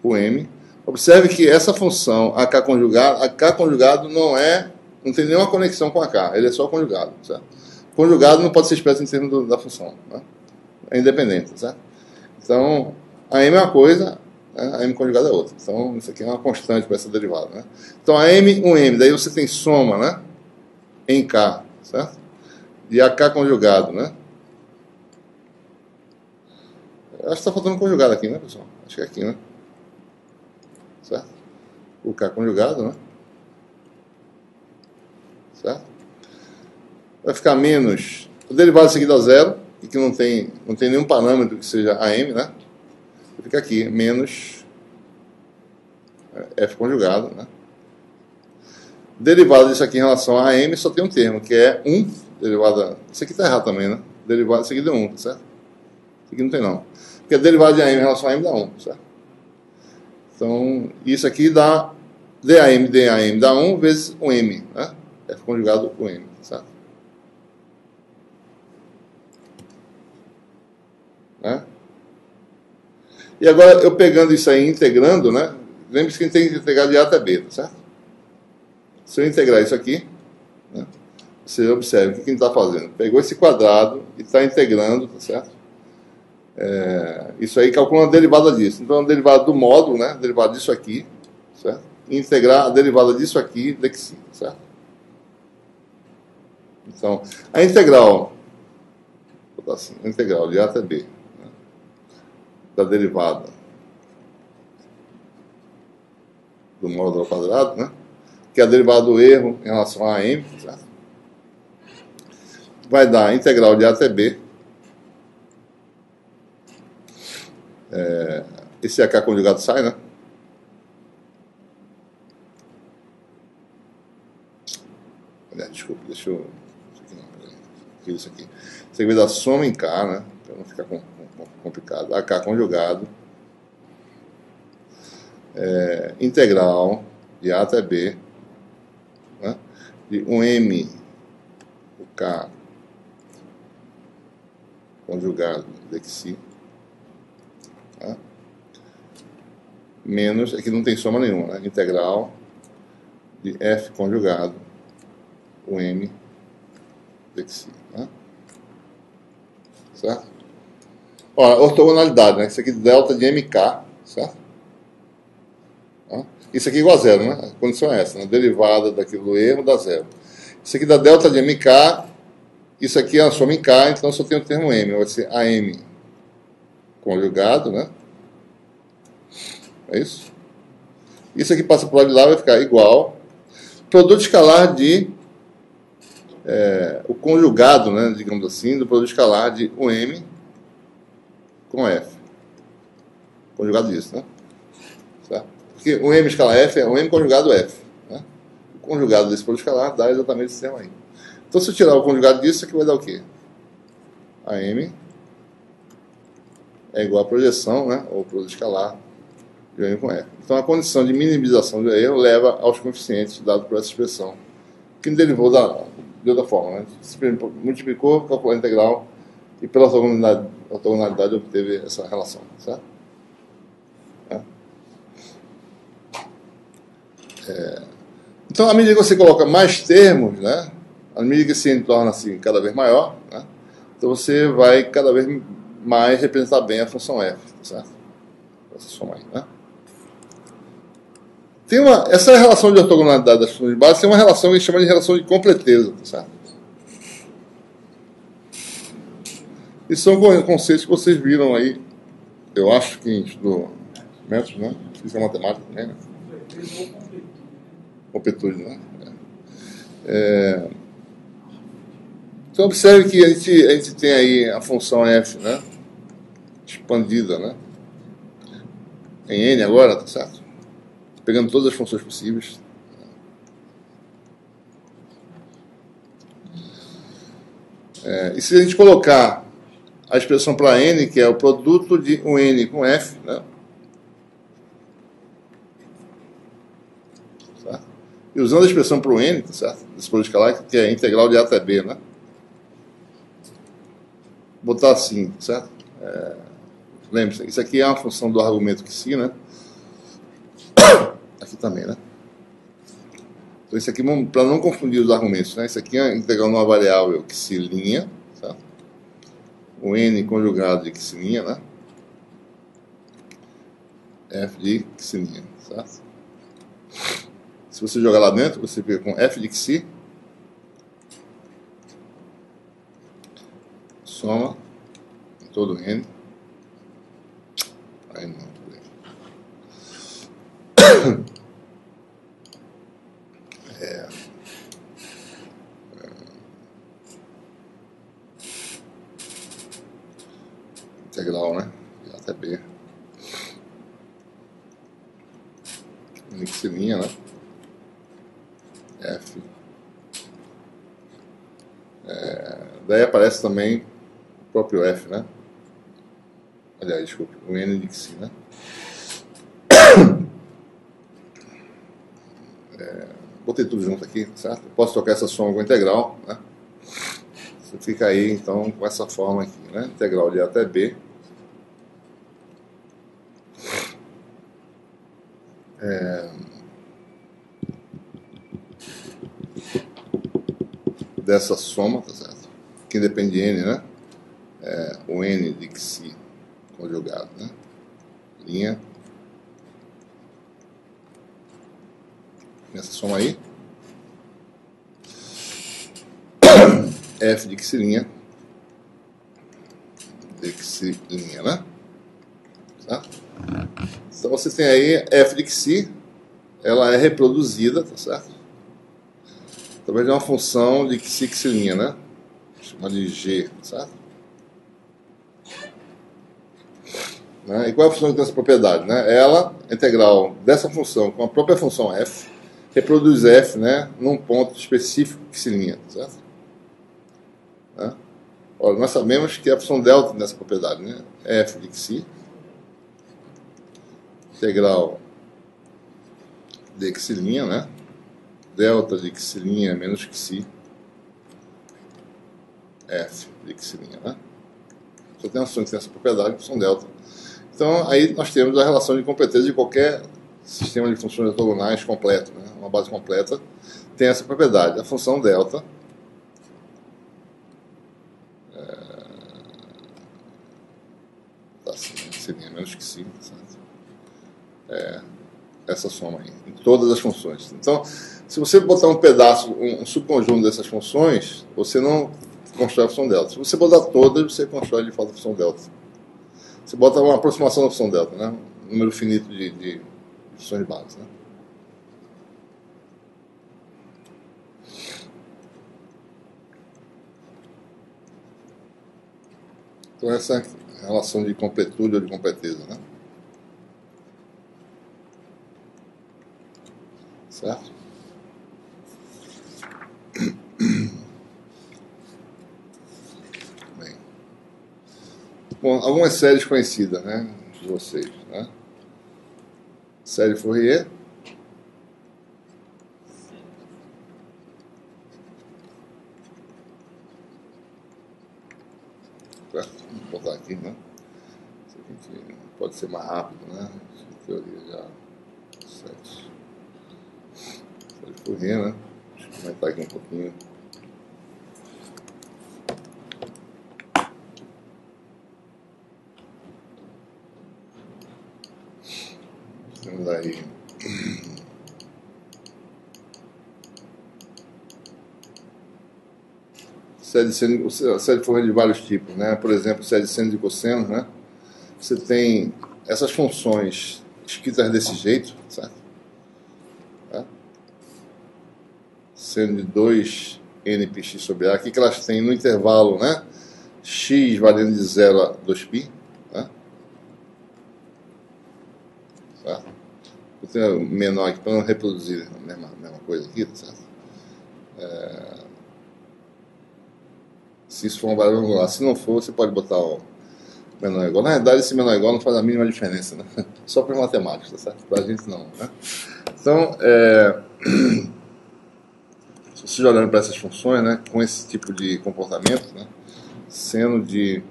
O M. Observe que essa função AK conjugado não tem nenhuma conexão com AK, ele é só conjugado, certo? Conjugado não pode ser expresso em termos da função, né? É independente, certo? Então, a M é uma coisa, né? A M conjugada é outra. Então, isso aqui é uma constante para essa derivada, né? Então, a M, um M, daí você tem soma, né? Em K, certo? De AK conjugado, né? Eu acho que está faltando conjugado aqui, né, pessoal? Acho que é aqui, né? Certo? O K conjugado, né? Certo? Vai ficar menos o derivado seguido a zero, e que não tem nenhum parâmetro que seja AM, né? Fica aqui, menos F conjugado, né? Derivado disso aqui em relação a AM só tem um termo, que é 1, derivada... Isso aqui está errado também, né? Derivado seguido de 1, certo? Isso aqui não tem não. Porque a derivada de AM em relação a AM dá 1, certo? Então, isso aqui dá DAM dá 1 vezes o M, né? F conjugado o M, certo? Né? E agora, eu pegando isso aí, integrando, né? Lembre-se que a gente tem que integrar de A até B, tá certo? Se eu integrar isso aqui, né? Você observa o que a gente está fazendo. Pegou esse quadrado e está integrando, tá certo? Isso aí calcula a derivada disso. Então, a derivada do módulo, né? A derivada disso aqui, certo? E integrar a derivada disso aqui, daqui, certo? Então, a integral, vou botar assim, a integral de A até B, né? Da derivada do módulo ao quadrado, né? Que é a derivada do erro em relação a M, certo? Vai dar a integral de A até B. Esse AK conjugado sai, né? Desculpa, deixa eu... Isso aqui. Isso aqui vai dar soma em K, né? Para não ficar complicado. AK conjugado. Integral de A até B. Né? De um M, o K conjugado daqui. Tá? Menos, aqui não tem soma nenhuma, né? Integral de F conjugado, o M daqui, né? Certo? Ora, ortogonalidade, né? Isso aqui delta de MK, certo? Tá? Isso aqui é igual a zero, né? A condição é essa, né? Derivada daquilo do erro dá zero. Isso aqui dá delta de MK, isso aqui é a soma em K, então só tem o termo M, vai ser AM conjugado, né? É isso? Isso aqui passa para o lado de lá, vai ficar igual. Produto escalar de... o conjugado, né, digamos assim, do produto escalar de M com F. Conjugado disso, né? Certo? Porque o M escalar F é o M conjugado F. Né? O conjugado desse produto escalar dá exatamente esse termo aí. Então, se eu tirar o conjugado disso, aqui vai dar o quê? A M é igual a projeção, né, ou produto escalar de M com F. Então, a condição de minimização do erro leva aos coeficientes dados por essa expressão, que derivou de outra forma, né? Se multiplicou, calculou a integral e pela ortogonalidade obteve essa relação, certo? Então, à medida que você coloca mais termos, né? À medida que se torna assim cada vez maior, né? Então você vai cada vez mais representar bem a função f, certo? Essa soma aí, né? Essa relação de ortogonalidade das funções de base tem uma relação que a gente chama de relação de completeza, certo? Isso são conceitos que vocês viram aí, eu acho que estudou métodos, né? Física matemática também, né? Completude, né? Então observe que a gente tem aí a função f, né? Expandida, né? Em n agora, tá certo? Pegando todas as funções possíveis. E se a gente colocar a expressão para n, que é o produto de um n com f, né? Certo? E usando a expressão para o n, tá certo? desse produto escalar, que é integral de A até B, né? Botar assim, certo? Lembre-se, isso aqui é uma função do argumento que sim, né? Aqui também, né? Então isso aqui, para não confundir os argumentos, né? Isso aqui é integral numa variável que se linha, certo? O n conjugado de que se linha, né? F de que se linha, certo? Se você jogar lá dentro, você fica com f de xi soma todo n. Aí não, integral, né? De A até B. N que se linha, né? F. Daí aparece também o próprio F, né? Aliás, desculpe, o N de si, né? Botei tudo junto aqui, certo? Posso trocar essa soma com integral, né? Você fica aí, então, com essa forma aqui, né? Integral de A até B. Dessa soma, tá certo? Que depende de N, né? O N de xi conjugado, né? Linha. Nessa soma aí. F de xi linha. De xi linha, né? Certo? Então você tem aí F de xi, ela é reproduzida, tá certo? Através de uma função de xi linha, né? Chamada de G, certo? Né? E qual é a função que tem essa propriedade? Né? Ela, integral dessa função com a própria função f, reproduz f, né, num ponto específico xi', certo? Né? Olha, nós sabemos que a função delta nessa propriedade, né, é f de xi, integral de xi', né? Delta de xi' menos xi, f de xi', né? Só tem uma função que tem essa propriedade, função delta. Então, aí nós temos a relação de completeza de qualquer sistema de funções ortogonais completo, né? Uma base completa tem essa propriedade. A função delta tá assim, seria menos que sim, certo? Essa soma aí, em todas as funções. Então, se você botar um pedaço, um subconjunto dessas funções, você não constrói a função delta. Se você botar todas, você constrói de fato a função delta. Você bota uma aproximação da função delta, né? Um número finito de funções básicas, né? Então essa é a relação de completude ou de completeza, né? Certo? Bem. Bom, algumas séries conhecidas, né, de vocês, né? Série Fourier. Certo? Vamos botar aqui, né? Isso aqui pode ser mais rápido, né? Em teoria já. Série Fourier, né? Deixa eu comentar aqui um pouquinho. Temos aí série de Fourier de vários tipos, né? Por exemplo, série de seno e cosseno, né? Você tem essas funções escritas desse jeito, certo? Tá? Seno de 2nπx sobre a, aqui que elas têm no intervalo, né? X valendo de 0 a 2π, né? Certo? Vou ter um menor aqui para não reproduzir a mesma coisa aqui, certo? Se isso for um valor angular, se não for, você pode botar o menor igual. Na verdade, esse menor igual não faz a mínima diferença, né? Só para os matemáticos, tá certo? Para a gente não, né? Então, se você vocês olhando para essas funções, né, com esse tipo de comportamento, né, seno de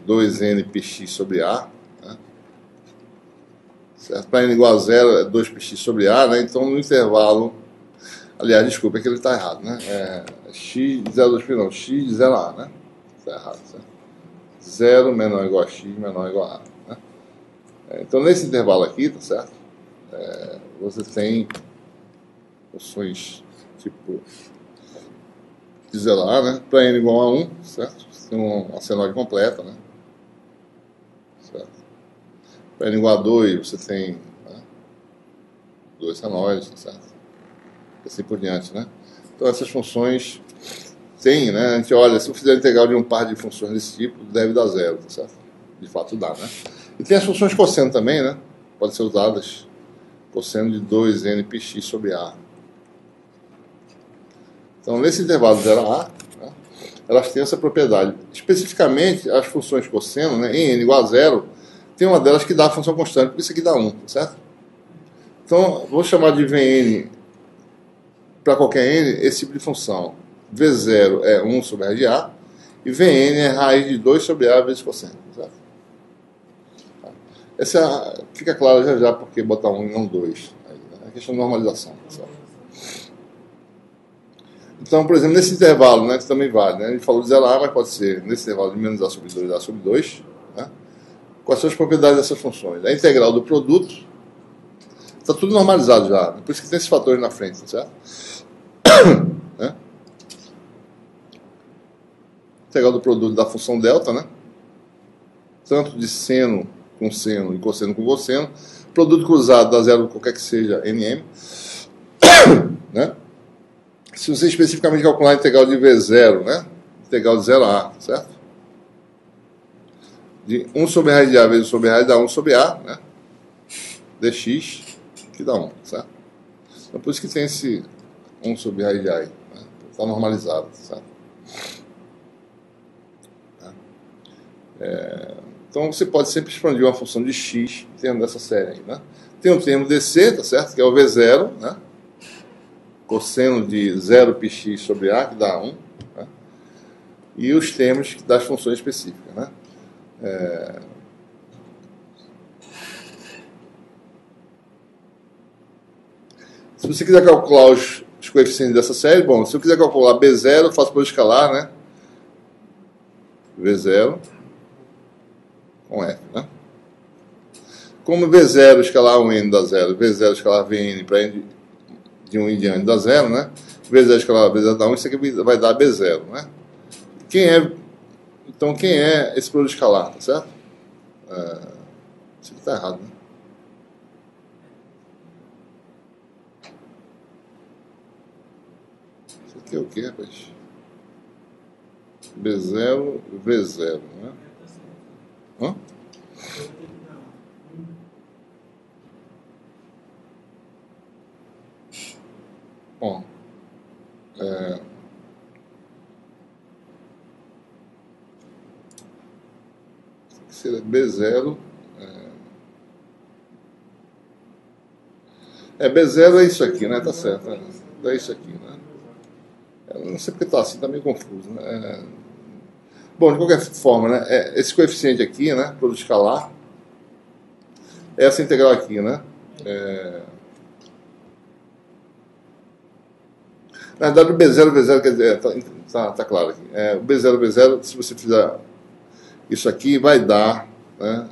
2n px sobre a, né, certo? Para n igual a zero é 2px sobre a, né, então no intervalo, aliás, desculpa, é que ele está errado, né, x de 0 a 2π não, x de 0 a a, né, está errado, certo? 0 menor ou igual a x, menor ou igual a, né? Então nesse intervalo aqui, tá certo? Você tem funções tipo de 0 a, né? Para n igual a 1, certo? Você tem uma senoide completa, né? Certo? Para n igual a 2, você tem, né, 2 senoides, certo? E assim por diante, né? Então essas funções tem, né? A gente olha, se eu fizer a integral de um par de funções desse tipo, deve dar zero, tá certo? De fato dá, né? E tem as funções cosseno também, né? Podem ser usadas cosseno de 2n px sobre a. Então, nesse intervalo de 0 a a, né, elas têm essa propriedade. Especificamente, as funções cosseno, né, em n igual a zero, tem uma delas que dá a função constante, por isso aqui dá 1, tá certo? Então, vou chamar de Vn para qualquer n esse tipo de função. V0 é 1 sobre a de a, e Vn é raiz de 2 sobre a vezes cosseno, tá certo? Essa fica claro já já porque botar 1 e não 2. É questão de normalização, tá certo? Então, por exemplo, nesse intervalo, né, que também vale, né, a gente falou de 0 a a, mas pode ser nesse intervalo de menos a sobre 2 a sobre 2. Né? Quais são as propriedades dessas funções? A integral do produto está tudo normalizado já, por isso que tem esses fatores na frente, tá certo? Né? Integral do produto da função delta, né? Tanto de seno com seno e cosseno com cosseno. Produto cruzado dá zero qualquer que seja nm. Né? Se você especificamente calcular a integral de V0, né? Integral de 0 a a, certo? De 1 sobre a raiz de a vezes 1 sobre a raiz dá 1 sobre a, né? Dx, que dá 1, certo? Então por isso que tem esse 1 sobre a raiz de a aí, né? Está normalizado, certo? Então você pode sempre expandir uma função de x em termos dessa série aí, né? Tem o termo dc, tá certo? Que é o V0, né? Cosseno de 0πx sobre a, que dá 1, né? E os termos das funções específicas, né? Se você quiser calcular os coeficientes dessa série, bom, se eu quiser calcular B0, eu faço por escalar, né? V0 com F, né? Como V0 escalar 1n dá 0, V0 escalar Vn para n de 1 em diante dá 0, né? V0 escalar V0 dá 1, isso aqui vai dar B0, né? Então, quem é esse produto escalar, tá certo? Isso aqui está errado, né? Isso aqui é o que, rapaz? B0, V0, né? Hã? Bom, seria B0. B0 é isso aqui, né? Tá certo. É isso aqui, né? Eu não sei porque está assim, está meio confuso, né? Bom, de qualquer forma, né? Esse coeficiente aqui, né? Produto escalar. Essa integral aqui, né? Na verdade, o B0, quer dizer, tá claro aqui. O B0, se você fizer isso aqui, vai dar, né?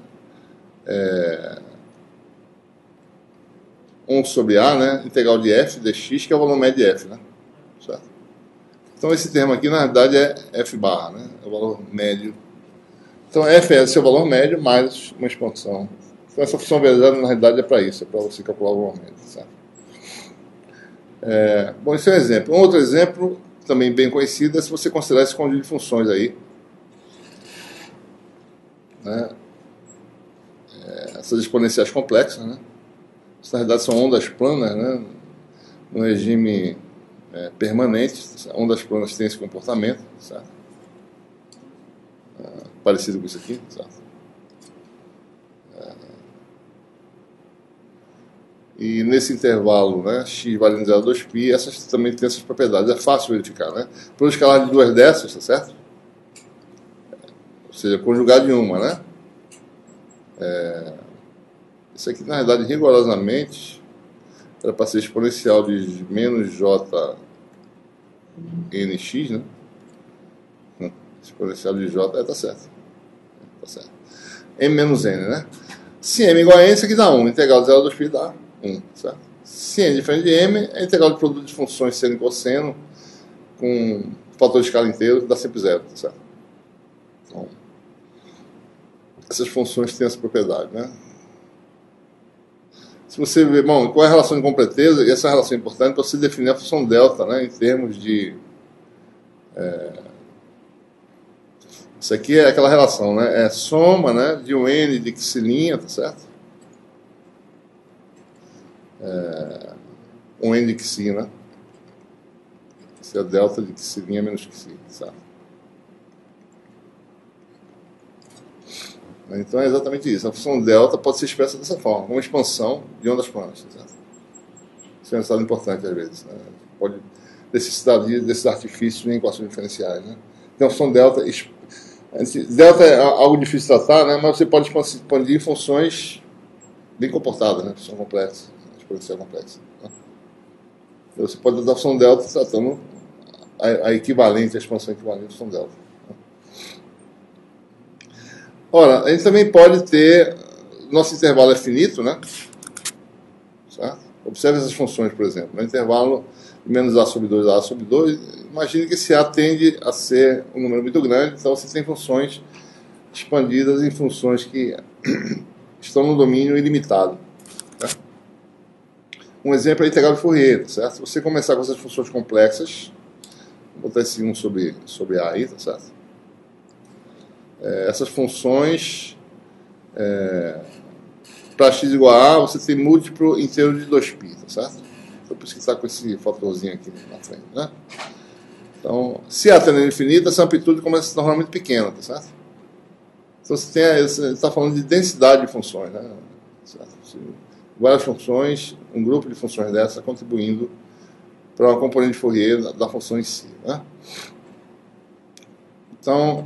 1 sobre A, né? Integral de f dx, que é o valor médio de f, né? Certo? Então, esse termo aqui, na verdade, é f barra, né? É o valor médio. Então, f é seu valor médio mais uma expansão. Então, essa função V0, na realidade, é para isso. É para você calcular o valor médio, certo? Bom, esse é um exemplo. Um outro exemplo, também bem conhecido, é se você considerar esse conjunto de funções aí. Né? Essas exponenciais complexas, né? Isso, na realidade, são ondas planas, né? No regime permanente. Ondas planas têm esse comportamento, certo? Parecido com isso aqui, certo? E nesse intervalo, né, x valendo 0 a 2π, essas também têm essas propriedades. É fácil verificar, né? Por escalar de duas dessas, tá certo? Ou seja, conjugar de uma, né? Isso aqui, na verdade, rigorosamente, era para ser exponencial de menos j nx, né? Exponencial de j, tá certo. Tá certo. M menos n, né? Se m igual a n, isso aqui dá 1. Integral de 0 a 2π dá 1, certo? Se n é diferente de m, a integral de produto de funções seno e cosseno com fator de escala inteiro dá sempre 0, tá certo? Então, essas funções têm essa propriedade, né? Se você ver, bom, qual é a relação de completeza? E essa relação é importante para você definir a função delta, né, em termos de... isso aqui é aquela relação, né? É soma, né, de um n de xilinha, tá certo? Um n de xi, né? Isso é a delta de xilinha menos xi, certo? Então é exatamente isso. A função delta pode ser expressa dessa forma, como expansão de ondas quânticas, certo? Isso é um resultado importante às vezes, né? Pode necessitar desses artifícios em equações diferenciais, né? Então a função delta... delta é algo difícil de tratar, né? Mas você pode expandir em funções bem comportadas, né? Função complexa, exponencial complexa, né? Então, você pode tratar a função delta tratando a equivalente, a expansão equivalente à função delta. Ora, a gente também pode ter... Nosso intervalo é finito, né? Certo? Observe essas funções, por exemplo. No intervalo de menos a sobre 2 a sobre 2, imagine que esse a tende a ser um número muito grande, então você tem funções expandidas em funções que estão no domínio ilimitado. Né? Um exemplo é a integral de Fourier, certo? Se você começar com essas funções complexas, vou botar esse 1 sobre a aí, tá certo? Essas funções, para x igual a A, você tem múltiplo inteiro de 2π, tá certo? Então, por isso que está com esse fatorzinho aqui na frente, né? Então, se A tende a infinita, essa amplitude começa a se tornar muito pequena, tá certo? Então, você está falando de densidade de funções, né? Certo? Várias funções, um grupo de funções dessa contribuindo para uma componente de Fourier da função em si, né? Então,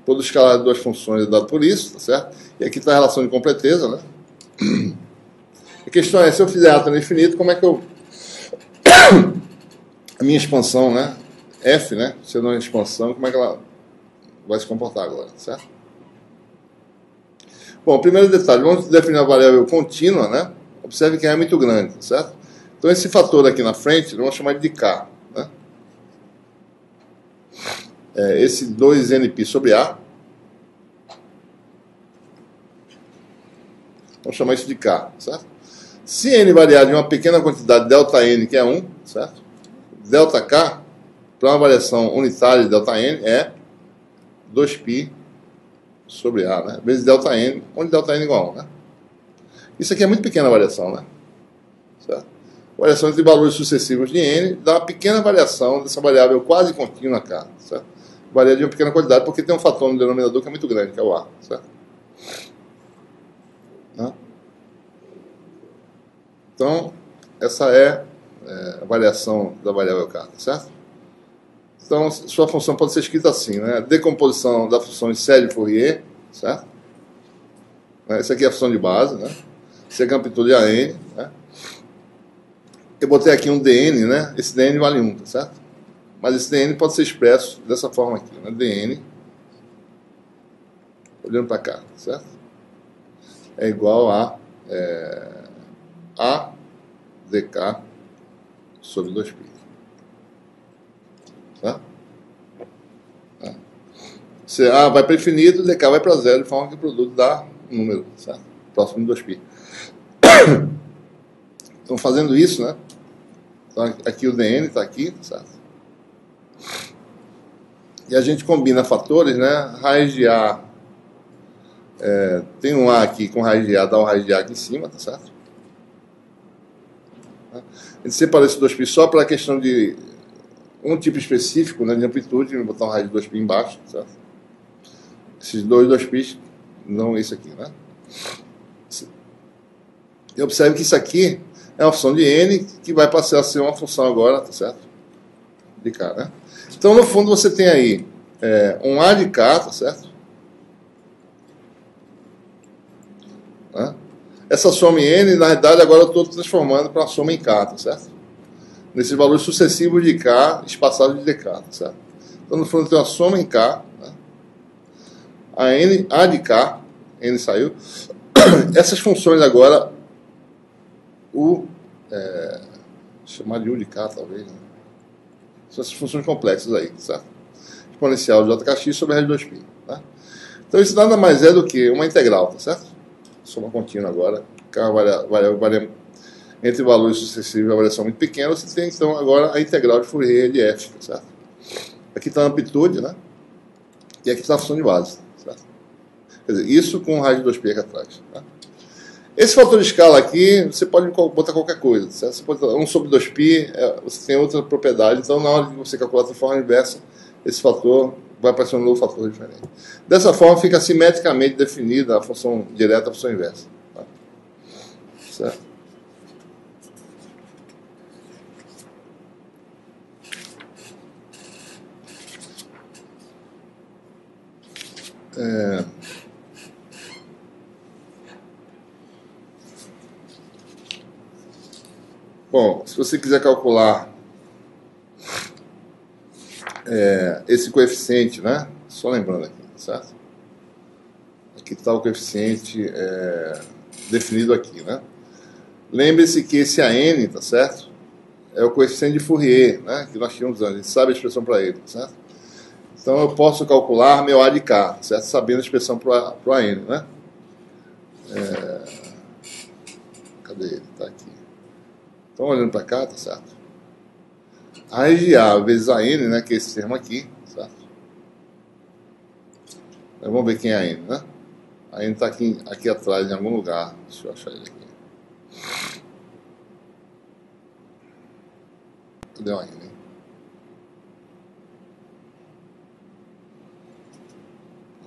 todo escalar de duas funções é dado por isso, tá certo? E aqui está a relação de completeza, né? A questão é, se eu fizer A tendo infinito, como é que eu... a minha expansão, né? F, né? Sendo uma expansão, como é que ela vai se comportar agora, certo? Bom, primeiro detalhe, vamos definir a variável contínua, né? Observe que A é muito grande, certo? Então esse fator aqui na frente, vamos chamar de K, né? Esse 2nπ sobre A, vamos chamar isso de K, certo? Se n variar de uma pequena quantidade ΔN, que é 1, certo? ΔK, para uma variação unitária de ΔN, é 2π sobre A, né? Vezes ΔN, onde ΔN é igual a 1, né? Isso aqui é muito pequena variação, né? Certo? Variação entre valores sucessivos de n dá uma pequena variação dessa variável quase contínua K, certo? Varia de uma pequena quantidade porque tem um fator no denominador que é muito grande, que é o A, certo? Né? Então, essa é a variação da variável K, certo? Então, sua função pode ser escrita assim, né? Decomposição da função em série de Fourier, certo? Essa aqui é a função de base, né? Essa é a amplitude AN, né? Eu botei aqui um dn, né? Esse dn vale 1, tá certo? Mas esse dn pode ser expresso dessa forma aqui, né? dn, olhando para cá, certo? É igual a A dk sobre 2π. Tá? Se A vai para infinito, dk vai para zero, de forma que o produto dá um número, certo? Próximo de 2π. Então, fazendo isso, né? Então, aqui o dn está aqui, certo? E a gente combina fatores, né? Raiz de A, tem um A aqui com raiz de A, dá um raiz de A aqui em cima, tá certo? A gente separa esse 2π só para a questão de um tipo específico, né, de amplitude, vou botar um raiz de 2π embaixo, certo? Esses dois 2π, não esse aqui, né? E observe que isso aqui é uma função de n que vai passar a ser uma função agora, tá certo? De k, né? Então, no fundo, você tem aí um a de k, tá certo? Né? Essa soma em n, na realidade, agora eu estou transformando para uma soma em k, tá certo? Nesses valores sucessivos de k, espaçados de dk, tá certo? Então, no fundo, tem uma soma em k, né? A de k, n saiu. Essas funções agora, chamar de u de k, talvez, né? São essas funções complexas aí, certo? Exponencial de jkx sobre r de 2π, tá? Então, isso nada mais é do que uma integral, tá certo? Soma contínua agora, varia entre valores sucessivos, a variação muito pequena, você tem então agora a integral de Fourier de f, tá certo? Aqui está a amplitude, né? E aqui está a função de base, certo? Quer dizer, isso com raiz de 2π aqui atrás, tá? Esse fator de escala aqui, você pode botar qualquer coisa, certo? Você pode botar 1 sobre 2π, você tem outra propriedade, então na hora de você calcular a forma inversa, esse fator vai aparecer um novo fator diferente. Dessa forma, fica simetricamente definida a função direta e a função inversa, tá? Certo? Bom, se você quiser calcular esse coeficiente, né? Só lembrando aqui, certo? Aqui está o coeficiente definido aqui, né? Lembre-se que esse AN, tá certo? É o coeficiente de Fourier, né? Que nós tínhamos antes, a gente sabe a expressão para ele, tá certo? Então eu posso calcular meu A de K, certo? Sabendo a expressão para o AN, né? Cadê ele? Tá aqui. Então olhando para cá, tá certo? A raiz de A vezes AN, né? Que é esse termo aqui, certo? Então, vamos ver quem é AN, né? A N está aqui atrás, em algum lugar. Deixa eu achar ele aqui. Cadê a N?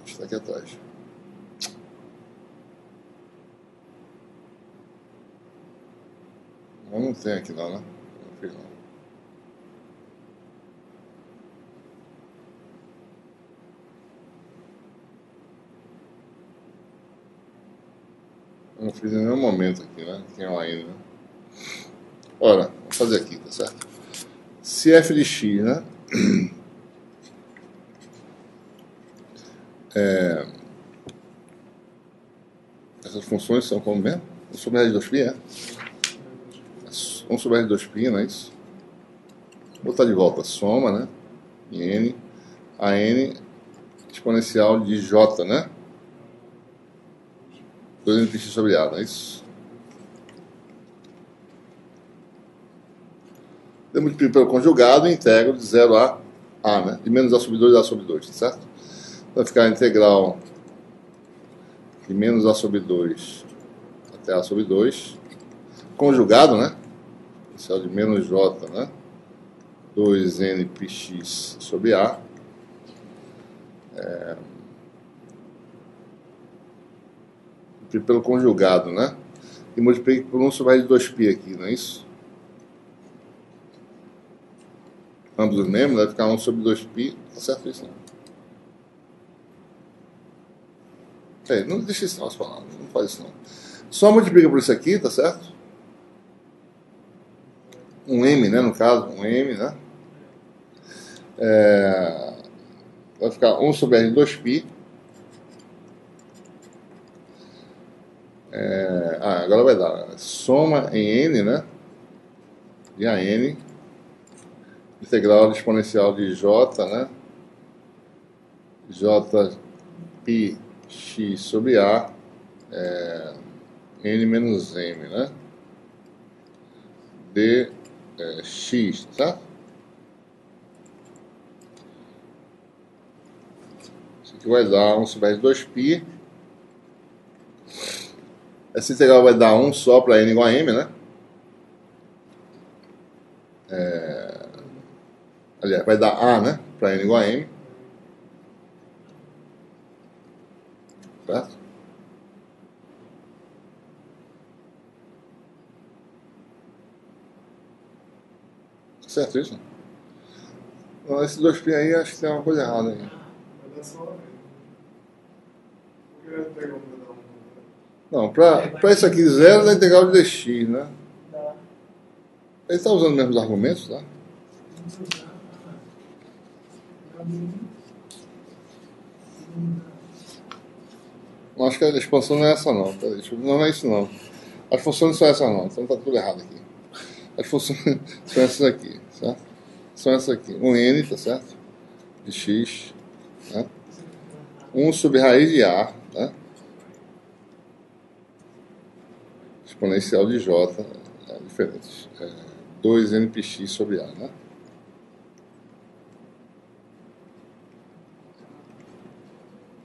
Está aqui atrás. Não tem aqui não, né? Não fiz não. Eu não fiz em nenhum momento aqui, né? Quem é o AN, né? Ora, vou fazer aqui, tá certo? Se f de x, né? Essas funções são como mesmo? 1 sobre r de 2π, é? 1 sobre r de 2π, não é isso? Vou botar de volta. Soma, né? Em n. A n exponencial de j, né? 2nπx sobre a, não é isso? Eu multiplico pelo conjugado e integro de 0 a a, né? De menos a sobre 2 a sobre 2, tá certo? Vai ficar a integral de menos a sobre 2 até a sobre 2, conjugado, né? Esse é o de menos j, né? 2nπx sobre a. Multiplico pelo conjugado, né? E multiplico por 1 sobre r de 2π aqui, não é isso? Ambos os mesmos, vai ficar 1 sobre 2π. Tá certo isso, não? Não deixa esse negócio falar, não faz isso não. Só multiplica por isso aqui, tá certo? Um m, né, no caso, um m, né? Vai ficar 1 sobre r de 2π. Agora vai dar soma em n, né? De AN, integral exponencial de j, né? jπx sobre a, n menos m, né? dx, tá? Isso aqui vai dar 1 sobre r de 2π. Essa integral vai dar 1 só para n igual a m, né? Aliás, vai dar a, né? Para n igual a m. Certo? Certo isso? Não, esses 2π aí, acho que tem uma coisa errada aí. Vai dar só a porque vai pegar um pedal. Não, para isso aqui, zero da integral de dx, né? Dá. Ele está usando os mesmos argumentos, tá? Não, acho que a expansão não é essa não. Não é isso não. As funções não são essas não, então está tudo errado aqui. As funções são essas aqui, certo? São essas aqui. Um n, tá certo? De x, né? 1 sobre raiz de a, né? Exponencial de j, diferente. 2npx sobre a, né?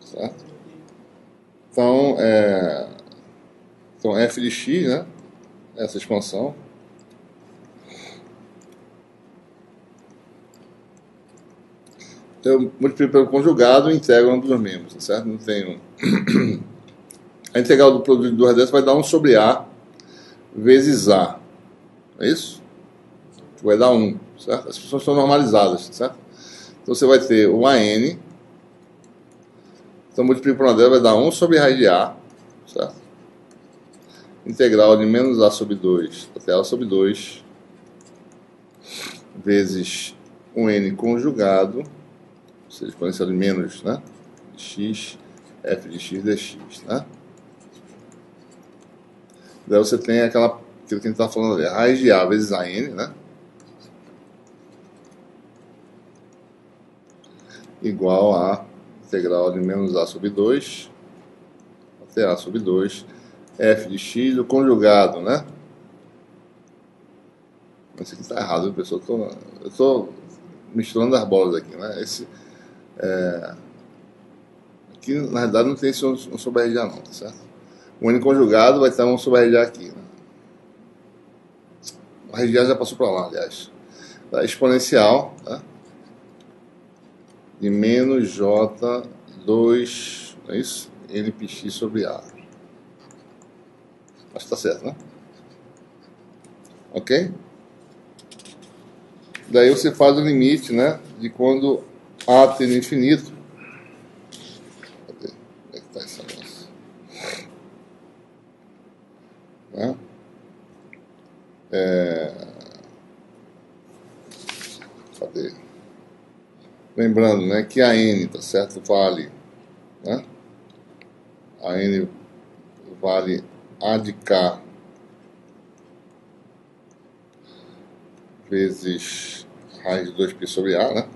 Certo? Então, f de x, né? Essa expansão. Eu multiplico pelo conjugado e integro um dos membros, tá certo? Não tenho. A integral do produto de duas dessas vai dar 1 sobre a vezes a. É isso? Vai dar 1, certo? As funções estão normalizadas, certo? Então você vai ter o AN. Então multiplico por uma delas, vai dar 1 sobre raiz de a, certo? Integral de menos a sobre 2 até a sobre 2 vezes um n conjugado, ou seja, exponencial de menos, né? De x, f de x dx, né? Daí você tem aquilo que a gente está falando ali, raiz de a vezes a n, né? Igual a integral de menos a sobre 2 até a sobre 2 f de x, o conjugado, né? Isso aqui está errado, viu, pessoal? Eu estou misturando as bolas aqui, né? Aqui, na realidade, não tem esse 1 sobre r de a não, tá certo? O n conjugado vai estar 1 sobre r de a aqui, né? O r de a já passou para lá, aliás. A exponencial, tá? De menos j2, não é isso? npx sobre a. Acho que está certo, né? Ok? Daí você faz o limite, né? De quando a tende a infinito. Cadê? Como é que está esse negócio? Né? Cadê? Lembrando, né? Que a n, tá certo? Vale, né? A n vale a de k vezes raiz de 2π sobre a, né?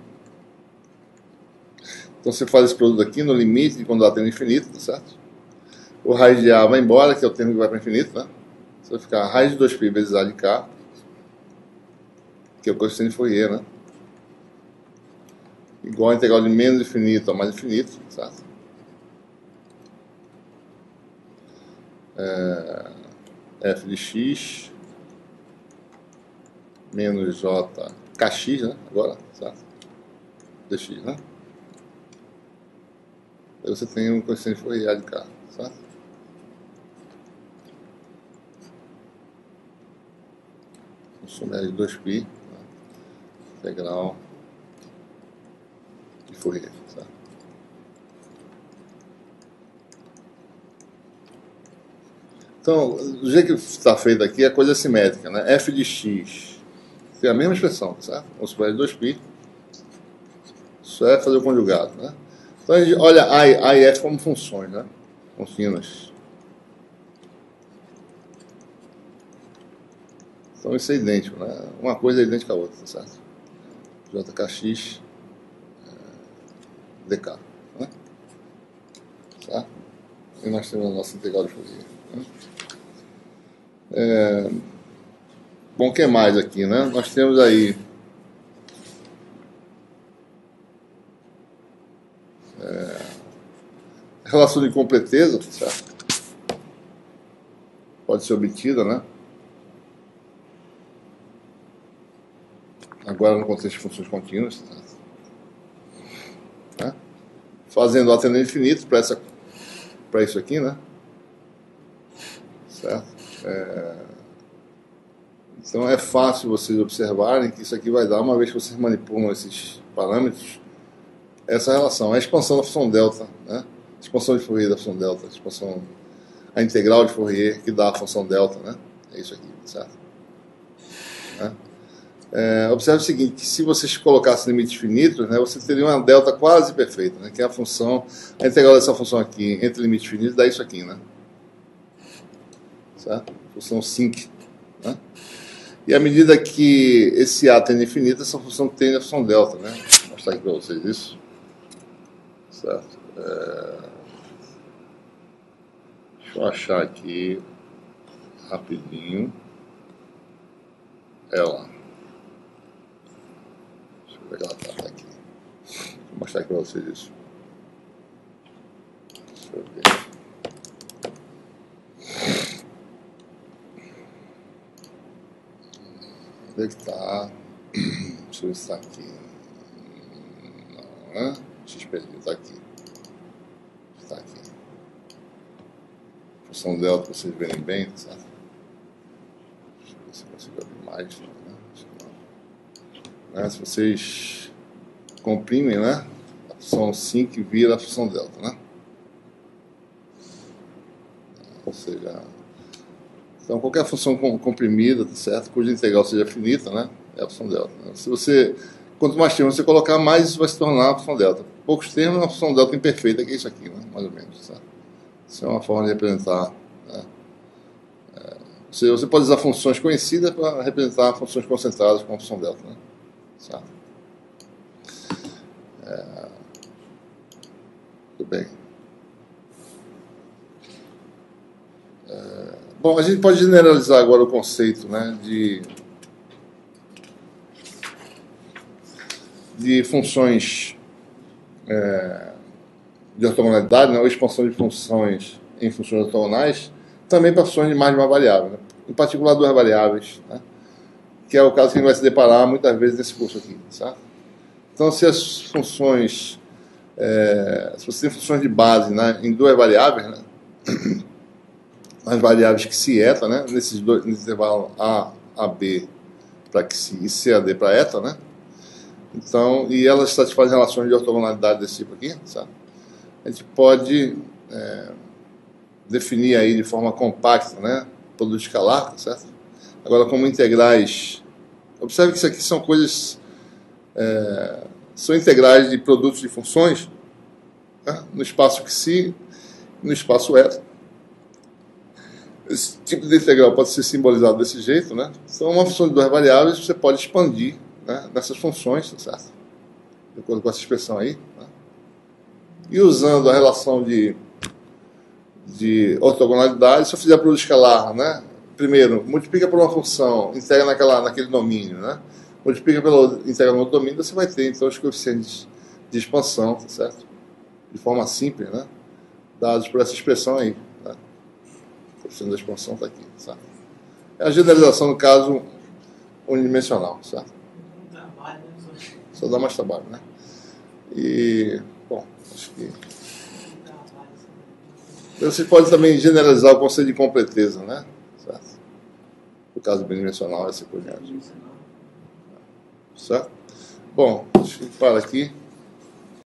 Então você faz esse produto aqui no limite de quando a tende a infinito, tá certo? O raiz de a vai embora, que é o termo que vai para infinito, né? Você vai ficar raiz de 2π vezes a de k, que é o coeficiente de Fourier, né? Igual a integral de menos infinito a mais infinito, certo? F de x menos j kx, né? Agora, certo? Dx, né? Aí você tem um coeficiente de Fourier de k, certo? Função de 2π, né? Integral de Fourier, certo? Então, do jeito que está feito aqui, a coisa é simétrica, né? F de x tem a mesma expressão, certo? Vamos supor 2π. Isso é fazer o conjugado, né? Então a gente olha a e f como funções, né? Contínuas. Então isso é idêntico, né? Uma coisa é idêntica à outra, certo? JKX dk, né? Certo? E nós temos a nossa integral de Fourier, né? Bom, o que mais aqui, né? Nós temos aí relação de completeza, certo? Pode ser obtida, né? Agora no contexto de funções contínuas, certo? Né? Fazendo a tendência infinito para isso aqui, né? Certo? Então é fácil vocês observarem que isso aqui vai dar, uma vez que vocês manipulam esses parâmetros, essa relação, a expansão da função delta, né? A expansão de Fourier da função delta, a integral de Fourier que dá a função delta, né? É isso aqui, certo? Observe o seguinte, que se vocês colocassem limites finitos, né, você teria uma delta quase perfeita, né, que é a função, a integral dessa função aqui entre limites finitos dá isso aqui, né? Certo? Função sinc, né? E à medida que esse A tende a infinito, essa função tende a função delta, né? Vou mostrar aqui para vocês isso. Certo? Deixa eu achar aqui rapidinho ela. Deixa eu ver ela tá aqui. Vou mostrar aqui para vocês isso. Deixa eu ver. Onde é que está? Deixa eu ver se está aqui. Não, né? X perdido, está aqui. Está aqui. Função delta, para vocês verem bem, certo? Deixa eu ver se eu consigo abrir mais. Né? Se vocês comprimem, né? A função sinc vira a função delta, né? Ou seja, então qualquer função comprimida, certo? Cuja integral seja finita, né? É a função delta. Né? Se você, quanto mais termos você colocar, mais isso vai se tornar a função delta. Poucos termos, uma função delta imperfeita, que é isso aqui, né? Mais ou menos, certo? Isso é uma forma de representar. Né? Você pode usar funções conhecidas para representar funções concentradas com a função delta, né? Certo? Tudo bem. Bom, a gente pode generalizar agora o conceito, né, de funções de ortogonalidade, né, ou expansão de funções em funções ortogonais, também para funções de mais de uma variável, né, em particular duas variáveis, né, que é o caso que a gente vai se deparar muitas vezes nesse curso aqui, certo? Então, se as funções, se você tem funções de base, né, em duas variáveis, né, as variáveis que se eta, né, nesse intervalo A, AB para xi e CAD para eta, né, então, e elas satisfazem relações de ortogonalidade desse tipo aqui, certo? A gente pode definir aí de forma compacta, né, produto escalar, certo? Agora, como integrais, observe que isso aqui são coisas, são integrais de produtos de funções, né, no espaço xi e no espaço eta. Esse tipo de integral pode ser simbolizado desse jeito, né? Então, uma função de duas variáveis você pode expandir, né, nessas funções, certo? De acordo com essa expressão aí. Né? E usando a relação de ortogonalidade, se eu fizer produto escalar, né? Primeiro, multiplica por uma função, integra naquele domínio, né? Multiplica integra no outro domínio, você vai ter então os coeficientes de expansão, tá certo? De forma simples, né? Dados por essa expressão aí. A coeficiente da expansão está aqui, certo? É a generalização no caso unidimensional, certo? Só dá mais trabalho, né? E, bom, acho que... Você pode também generalizar o conceito de completeza, né? Certo? No caso bidimensional, essa por diante. Certo? Bom, acho que para aqui.